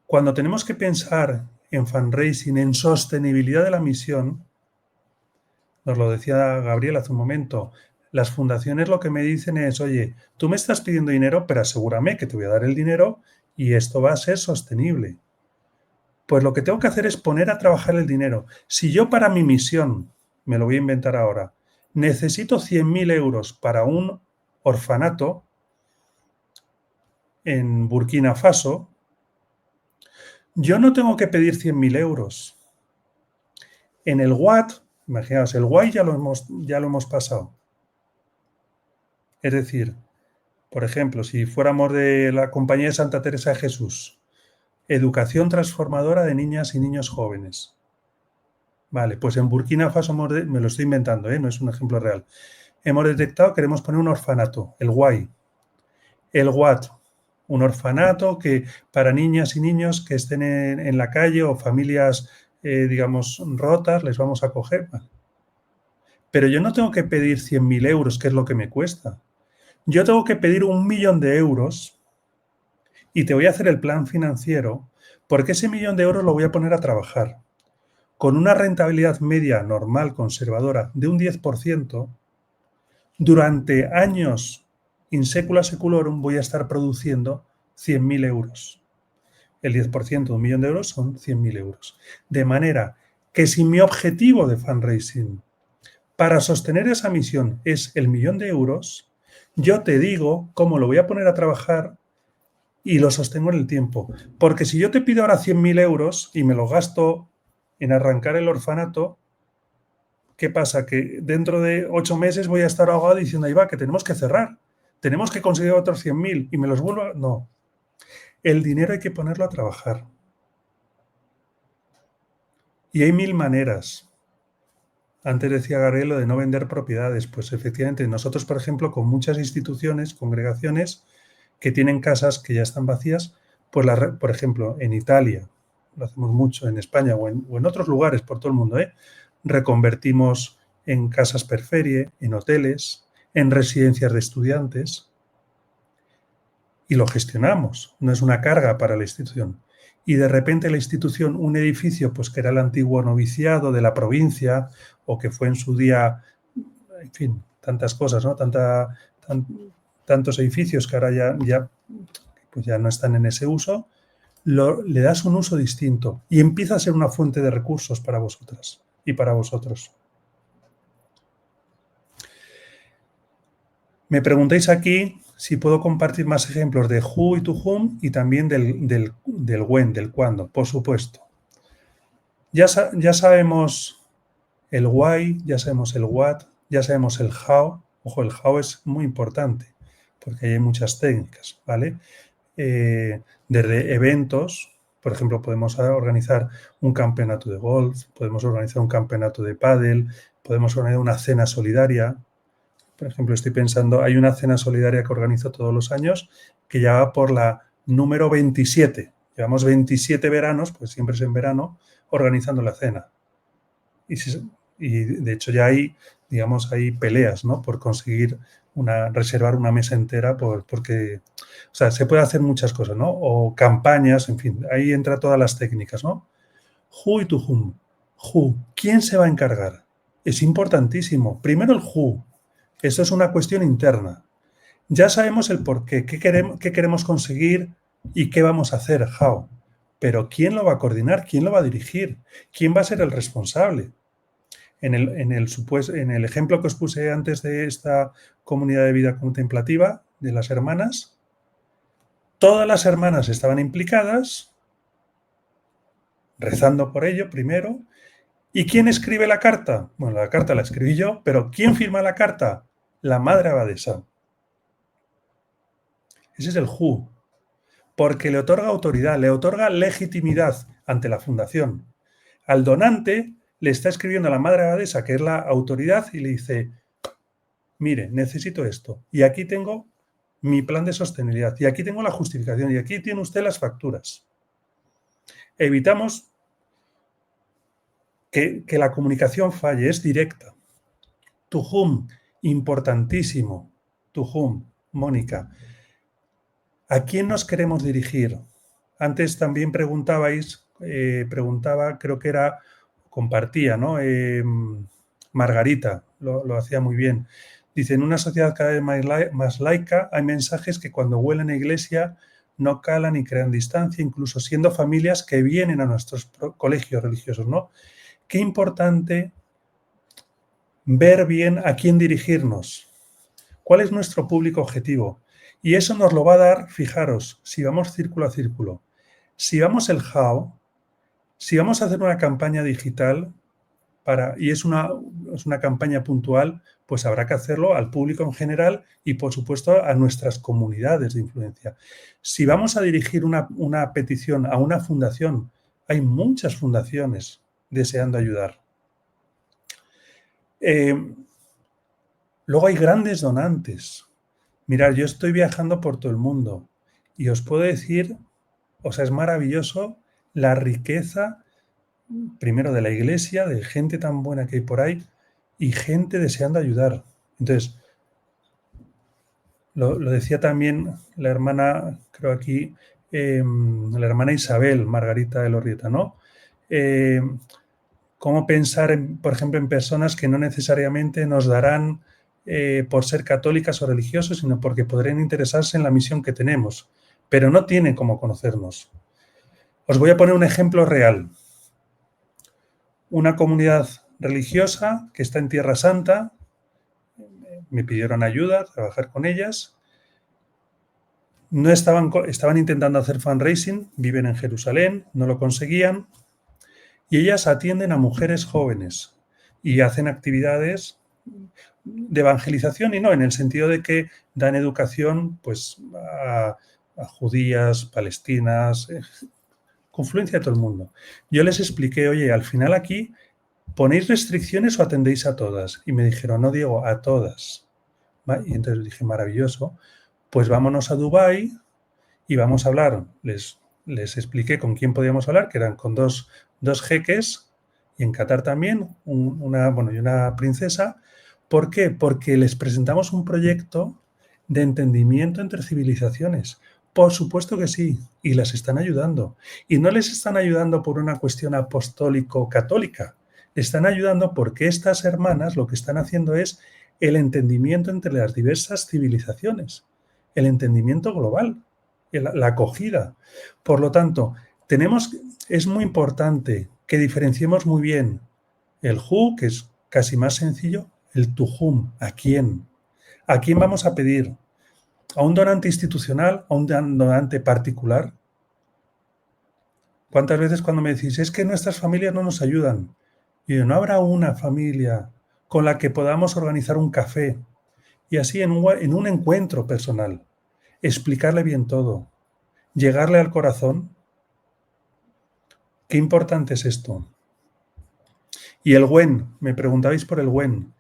cuando tenemos que pensar en fundraising, en sostenibilidad de la misión, nos lo decía Gabriel hace un momento, las fundaciones lo que me dicen es, oye, tú me estás pidiendo dinero, pero asegúrame que te voy a dar el dinero y esto va a ser sostenible. Pues lo que tengo que hacer es poner a trabajar el dinero. Si yo para mi misión, me lo voy a inventar ahora, necesito 100.000 euros para un orfanato en Burkina Faso, yo no tengo que pedir 100.000 euros. En el WAT, imaginaos, el WAI ya lo hemos pasado. Es decir, por ejemplo, si fuéramos de la Compañía de Santa Teresa de Jesús, educación transformadora de niñas y niños jóvenes. Vale, pues en Burkina Faso, me lo estoy inventando, no es un ejemplo real. Hemos detectado, queremos poner un orfanato, el WAI. El WAT, un orfanato que para niñas y niños que estén en la calle o familias, digamos, rotas, les vamos a coger. Pero yo no tengo que pedir 100.000 euros, que es lo que me cuesta. Yo tengo que pedir 1.000.000 de euros y te voy a hacer el plan financiero porque ese 1.000.000 de euros lo voy a poner a trabajar. Con una rentabilidad media normal, conservadora, de un 10%, durante años, in secula seculorum, voy a estar produciendo 100.000 euros. El 10% de 1.000.000 de euros son 100.000 euros. De manera que si mi objetivo de fundraising para sostener esa misión es el 1.000.000 de euros, yo te digo cómo lo voy a poner a trabajar y lo sostengo en el tiempo. Porque si yo te pido ahora 100.000 euros y me lo gasto en arrancar el orfanato, ¿qué pasa? Que dentro de 8 meses voy a estar ahogado diciendo, ahí va, que tenemos que cerrar. Tenemos que conseguir otros 100.000 y me los vuelvo a... No. El dinero hay que ponerlo a trabajar. Y hay 1.000 maneras. Antes decía Gabriel lo de no vender propiedades. Pues efectivamente, nosotros, por ejemplo, con muchas instituciones, congregaciones que tienen casas que ya están vacías, pues por ejemplo, en Italia, lo hacemos mucho, en España o en otros lugares por todo el mundo, reconvertimos en casas per ferie, en hoteles, en residencias de estudiantes y lo gestionamos, no es una carga para la institución. Y de repente la institución, un edificio pues que era el antiguo noviciado de la provincia o que fue en su día, en fin, tantas cosas, ¿no? Tantos edificios que ahora ya no están en ese uso, le das un uso distinto y empieza a ser una fuente de recursos para vosotras y para vosotros. Me preguntáis aquí si puedo compartir más ejemplos de who y to whom y también del when, del cuándo, por supuesto. Ya sabemos el why, ya sabemos el what, ya sabemos el how. Ojo, el how es muy importante porque hay muchas técnicas, ¿vale? Desde eventos, por ejemplo, podemos organizar un campeonato de golf, podemos organizar un campeonato de pádel, podemos organizar una cena solidaria. Por ejemplo, estoy pensando, hay una cena solidaria que organizo todos los años que ya va por la número 27. Llevamos 27 veranos, pues siempre es en verano, organizando la cena. Y de hecho ya hay, digamos, hay peleas, ¿no? Por conseguir reservar una mesa entera porque, o sea, se puede hacer muchas cosas, ¿no? O campañas, en fin, ahí entra todas las técnicas, ¿no? Who y to whom. Who, ¿quién se va a encargar? Es importantísimo. Primero el who. Eso es una cuestión interna. Ya sabemos el por qué queremos conseguir y qué vamos a hacer, how. Pero ¿quién lo va a coordinar? ¿Quién lo va a dirigir? ¿Quién va a ser el responsable? En el ejemplo que os puse antes de esta comunidad de vida contemplativa de las hermanas, todas las hermanas estaban implicadas, rezando por ello primero. ¿Y quién escribe la carta? Bueno, la carta la escribí yo, pero ¿quién firma la carta? La madre abadesa. Ese es el who, porque le otorga autoridad, le otorga legitimidad ante la fundación. Al donante le está escribiendo a la madre abadesa, que es la autoridad, y le dice, mire, necesito esto, y aquí tengo mi plan de sostenibilidad, y aquí tengo la justificación, y aquí tiene usted las facturas. Evitamos que la comunicación falle, es directa. To whom, importantísimo. To whom, Mónica. ¿A quién nos queremos dirigir? Antes también preguntaba, creo que era, compartía, ¿no? Margarita, lo hacía muy bien. Dice, en una sociedad cada vez más laica hay mensajes que cuando huelen a iglesia no calan y crean distancia, incluso siendo familias que vienen a nuestros colegios religiosos, ¿no? Qué importante ver bien a quién dirigirnos, cuál es nuestro público objetivo. Y eso nos lo va a dar, fijaros, si vamos círculo a círculo. Si vamos el how, si vamos a hacer una campaña digital y es una campaña puntual, pues habrá que hacerlo al público en general y, por supuesto, a nuestras comunidades de influencia. Si vamos a dirigir una petición a una fundación, hay muchas fundaciones deseando ayudar. Luego hay grandes donantes. Mirad, yo estoy viajando por todo el mundo y os puedo decir, o sea, es maravilloso la riqueza, primero de la iglesia, de gente tan buena que hay por ahí y gente deseando ayudar. Entonces, lo decía también la hermana, creo aquí, la hermana Isabel, Margarita de Lorrieta, ¿no? Cómo pensar, por ejemplo, en personas que no necesariamente nos darán por ser católicas o religiosos, sino porque podrían interesarse en la misión que tenemos, pero no tienen cómo conocernos. Os voy a poner un ejemplo real. Una comunidad religiosa que está en Tierra Santa, me pidieron ayuda, trabajar con ellas. No estaban intentando hacer fundraising, viven en Jerusalén, no lo conseguían, y ellas atienden a mujeres jóvenes y hacen actividades de evangelización, y no en el sentido de que dan educación pues a judías, palestinas, confluencia de todo el mundo. Yo les expliqué, oye, al final aquí ¿ponéis restricciones o atendéis a todas? Y me dijeron, no, Diego, a todas. Y entonces dije, maravilloso, pues vámonos a Dubái y vamos a hablar. Les expliqué con quién podíamos hablar, que eran con dos jeques, y en Qatar también, y una princesa. ¿Por qué? Porque les presentamos un proyecto de entendimiento entre civilizaciones. Por supuesto que sí, y las están ayudando. Y no les están ayudando por una cuestión apostólico-católica. Están ayudando porque estas hermanas lo que están haciendo es el entendimiento entre las diversas civilizaciones, el entendimiento global, la acogida. Por lo tanto, es muy importante que diferenciemos muy bien el who, que es casi más sencillo, el to whom, a quién. ¿A quién vamos a pedir? ¿A un donante institucional? ¿A un donante particular? ¿Cuántas veces cuando me decís, es que nuestras familias no nos ayudan? Y yo, ¿no habrá una familia con la que podamos organizar un café y así en un encuentro personal, explicarle bien todo, llegarle al corazón? Qué importante es esto. Y el WEN, me preguntabais por el WEN.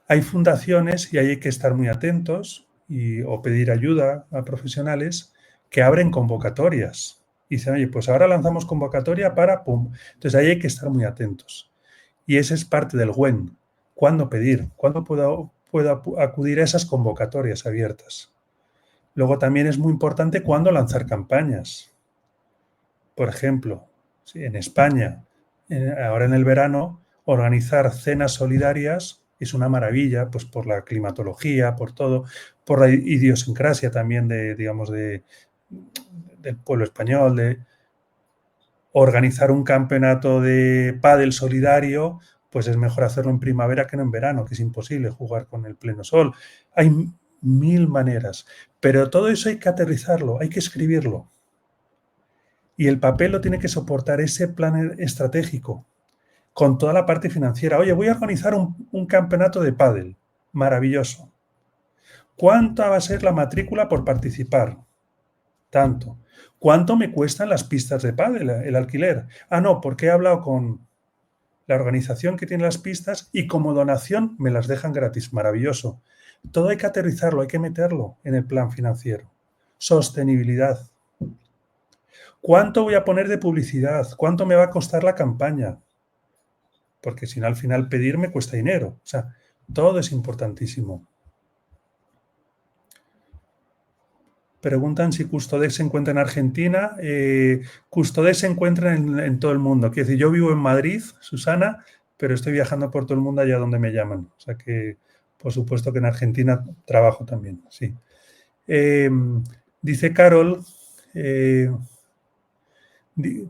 Hay fundaciones y ahí hay que estar muy atentos o pedir ayuda a profesionales que abren convocatorias. Y dicen, oye, pues ahora lanzamos convocatoria para pum. Entonces ahí hay que estar muy atentos. Y ese es parte del WEN. ¿Cuándo pedir? ¿Cuándo puedo acudir a esas convocatorias abiertas? Luego también es muy importante cuándo lanzar campañas. Por ejemplo, en España, ahora en el verano, organizar cenas solidarias es una maravilla, pues por la climatología, por todo, por la idiosincrasia también digamos, del pueblo español, de organizar un campeonato de pádel solidario, pues es mejor hacerlo en primavera que no en verano, que es imposible jugar con el pleno sol. Hay mil maneras, pero todo eso hay que aterrizarlo, hay que escribirlo. Y el papel lo tiene que soportar ese plan estratégico, con toda la parte financiera. Oye, voy a organizar un campeonato de pádel. Maravilloso. ¿Cuánta va a ser la matrícula por participar? Tanto. ¿Cuánto me cuestan las pistas de pádel, el alquiler? Ah, no, porque he hablado con la organización que tiene las pistas y como donación me las dejan gratis. Maravilloso. Todo hay que aterrizarlo, hay que meterlo en el plan financiero. Sostenibilidad. ¿Cuánto voy a poner de publicidad? ¿Cuánto me va a costar la campaña? Porque si no, al final pedir me cuesta dinero. O sea, todo es importantísimo. Preguntan si Custodex se encuentra en Argentina. Custodex se encuentra en todo el mundo. Quiero decir, yo vivo en Madrid, Susana, pero estoy viajando por todo el mundo allá donde me llaman. O sea que, por supuesto que en Argentina trabajo también, sí. Dice Carol,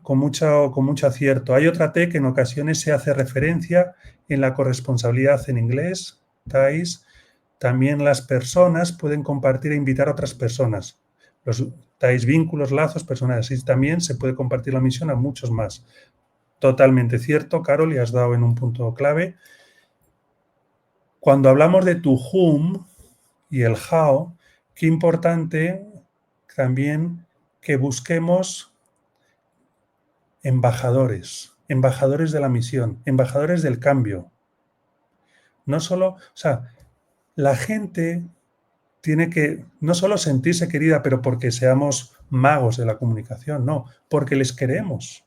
con mucho acierto. Hay otra T que en ocasiones se hace referencia en la corresponsabilidad en inglés, TAIS. También las personas pueden compartir e invitar a otras personas. Los TAIS, vínculos, lazos, personas. Y también se puede compartir la misión a muchos más. Totalmente cierto, Carol, y has dado en un punto clave. Cuando hablamos de to whom y el how, qué importante también que busquemos embajadores de la misión, embajadores del cambio. No solo, o sea, la gente tiene que no solo sentirse querida, pero porque seamos magos de la comunicación, no, porque les queremos.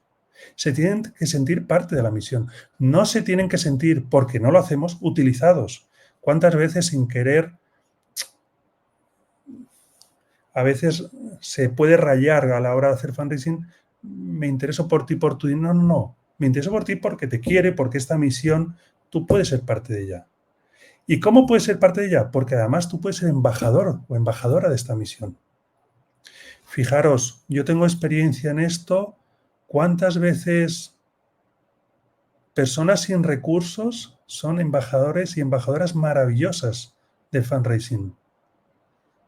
Se tienen que sentir parte de la misión. No se tienen que sentir, porque no lo hacemos, utilizados. ¿Cuántas veces sin querer, a veces se puede rayar a la hora de hacer fundraising? Me intereso por ti, por tu dinero. No, no. Me intereso por ti porque te quiere, porque esta misión, tú puedes ser parte de ella. ¿Y cómo puedes ser parte de ella? Porque además tú puedes ser embajador o embajadora de esta misión. Fijaros, yo tengo experiencia en esto. ¿Cuántas veces personas sin recursos son embajadores y embajadoras maravillosas de fundraising?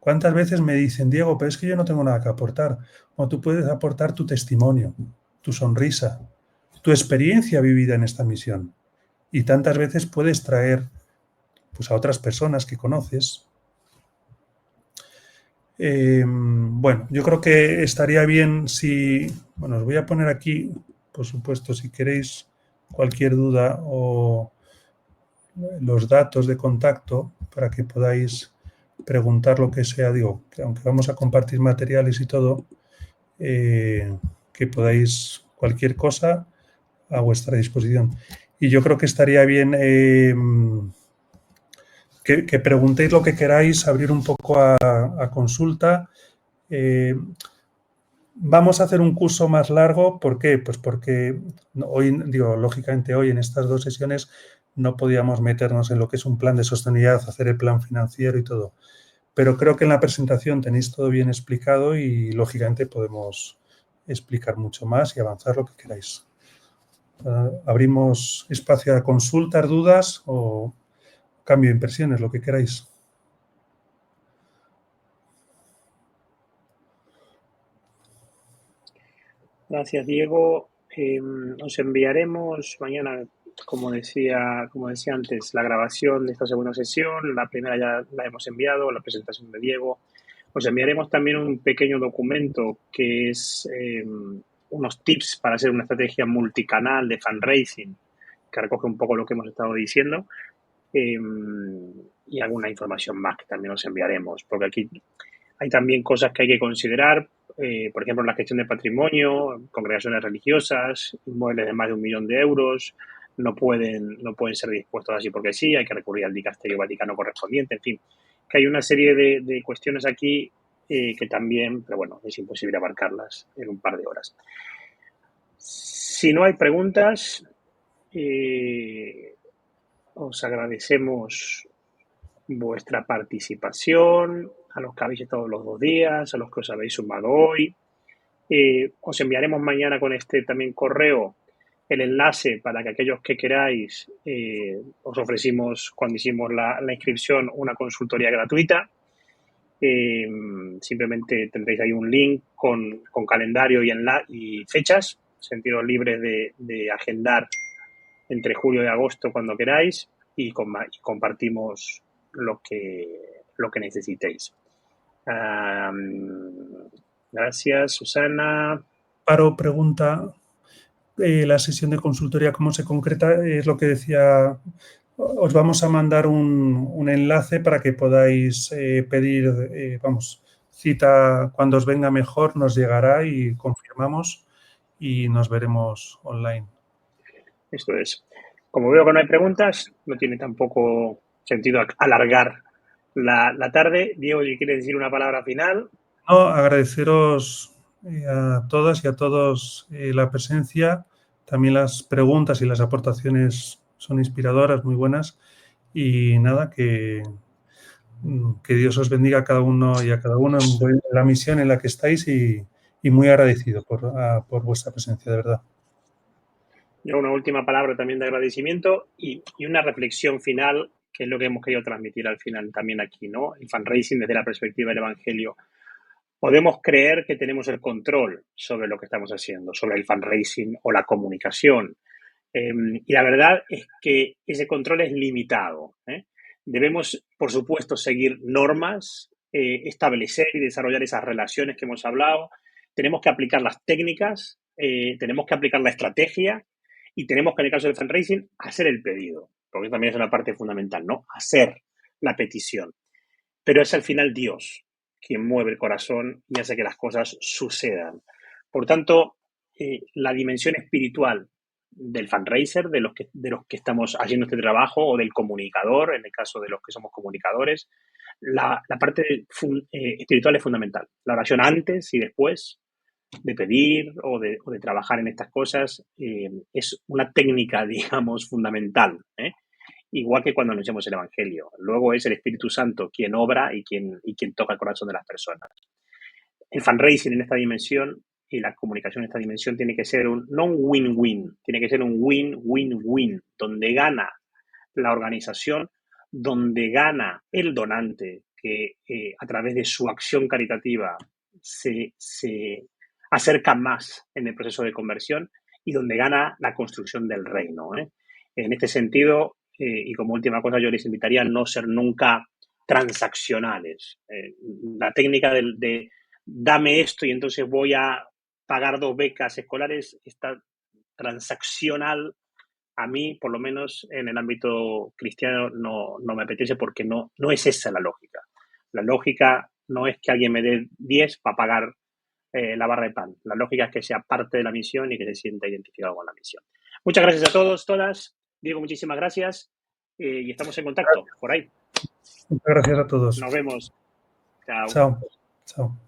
¿Cuántas veces me dicen, Diego, pero es que yo no tengo nada que aportar? O tú puedes aportar tu testimonio, tu sonrisa, tu experiencia vivida en esta misión. Y tantas veces puedes traer pues, a otras personas que conoces. Bueno, yo creo que estaría bien si, bueno, os voy a poner aquí, por supuesto, si queréis cualquier duda o los datos de contacto para que podáis preguntar lo que sea, digo, que aunque vamos a compartir materiales y todo, que podáis cualquier cosa a vuestra disposición. Y yo creo que estaría bien que preguntéis lo que queráis, abrir un poco a consulta. Vamos a hacer un curso más largo, ¿por qué? Pues porque hoy, digo, lógicamente hoy en estas dos sesiones no podíamos meternos en lo que es un plan de sostenibilidad, hacer el plan financiero y todo. Pero creo que en la presentación tenéis todo bien explicado y lógicamente podemos explicar mucho más y avanzar lo que queráis. Abrimos espacio a consultas, dudas o cambio de impresiones, lo que queráis. Gracias, Diego. Os enviaremos mañana, como decía antes, la grabación de esta segunda sesión. La primera ya la hemos enviado, la presentación de Diego. Os enviaremos también un pequeño documento que es unos tips para hacer una estrategia multicanal de fundraising, que recoge un poco lo que hemos estado diciendo, y alguna información más que también os enviaremos, porque aquí hay también cosas que hay que considerar, por ejemplo, la gestión de patrimonio, congregaciones religiosas, inmuebles de más de 1 millón de euros, no pueden ser dispuestos así porque sí, hay que recurrir al dicasterio vaticano correspondiente, en fin, que hay una serie de cuestiones aquí que también, pero bueno, es imposible abarcarlas en un par de horas. Si no hay preguntas, os agradecemos vuestra participación, a los que habéis estado los 2 días, a los que os habéis sumado hoy. Os enviaremos mañana con este también correo el enlace para que aquellos que queráis, os ofrecimos cuando hicimos la inscripción una consultoría gratuita. Simplemente tendréis ahí un link con calendario y fechas, sentidos libres de agendar entre julio y agosto cuando queráis y compartimos lo que necesitéis. Gracias, Susana. Paro pregunta, la sesión de consultoría, ¿cómo se concreta? Es lo que decía, os vamos a mandar un enlace para que podáis pedir, cita cuando os venga mejor, nos llegará y confirmamos y nos veremos online. Esto es. Como veo que no hay preguntas, no tiene tampoco sentido alargar la tarde. Diego, si quieres decir una palabra final. No, agradeceros a todas y a todos la presencia, también las preguntas y las aportaciones son inspiradoras, muy buenas, y nada, que Dios os bendiga a cada uno y a cada uno en la misión en la que estáis y muy agradecido por vuestra presencia, de verdad. Yo una última palabra también de agradecimiento y una reflexión final, que es lo que hemos querido transmitir al final también aquí, ¿no? El fundraising desde la perspectiva del Evangelio. Podemos creer que tenemos el control sobre lo que estamos haciendo, sobre el fundraising o la comunicación. Y la verdad es que ese control es limitado. Debemos, por supuesto, seguir normas, establecer y desarrollar esas relaciones que hemos hablado. Tenemos que aplicar las técnicas, tenemos que aplicar la estrategia y tenemos que, en el caso del fundraising, hacer el pedido, porque también es una parte fundamental, ¿no? Hacer la petición. Pero es al final Dios quien mueve el corazón y hace que las cosas sucedan. Por tanto, la dimensión espiritual del fundraiser, de los que estamos haciendo este trabajo, o del comunicador, en el caso de los que somos comunicadores, la parte espiritual es fundamental. La oración antes y después de pedir o de trabajar en estas cosas es una técnica, digamos, fundamental, igual que cuando anunciamos el Evangelio. Luego es el Espíritu Santo quien obra y quien toca el corazón de las personas. El fundraising en esta dimensión y la comunicación en esta dimensión tiene que ser no un win-win, tiene que ser un win-win-win, donde gana la organización, donde gana el donante, que a través de su acción caritativa se acerca más en el proceso de conversión, y donde gana la construcción del reino. En este sentido, y como última cosa, yo les invitaría a no ser nunca transaccionales. La técnica de dame esto y entonces voy a pagar 2 becas escolares está transaccional. A mí, por lo menos en el ámbito cristiano, no me apetece, porque no es esa la lógica. La lógica no es que alguien me dé 10 para pagar la barra de pan. La lógica es que sea parte de la misión y que se sienta identificado con la misión. Muchas gracias a todos, todas. Diego, muchísimas gracias y estamos en contacto por ahí. Muchas gracias a todos. Nos vemos. Chao. Chao. Chao.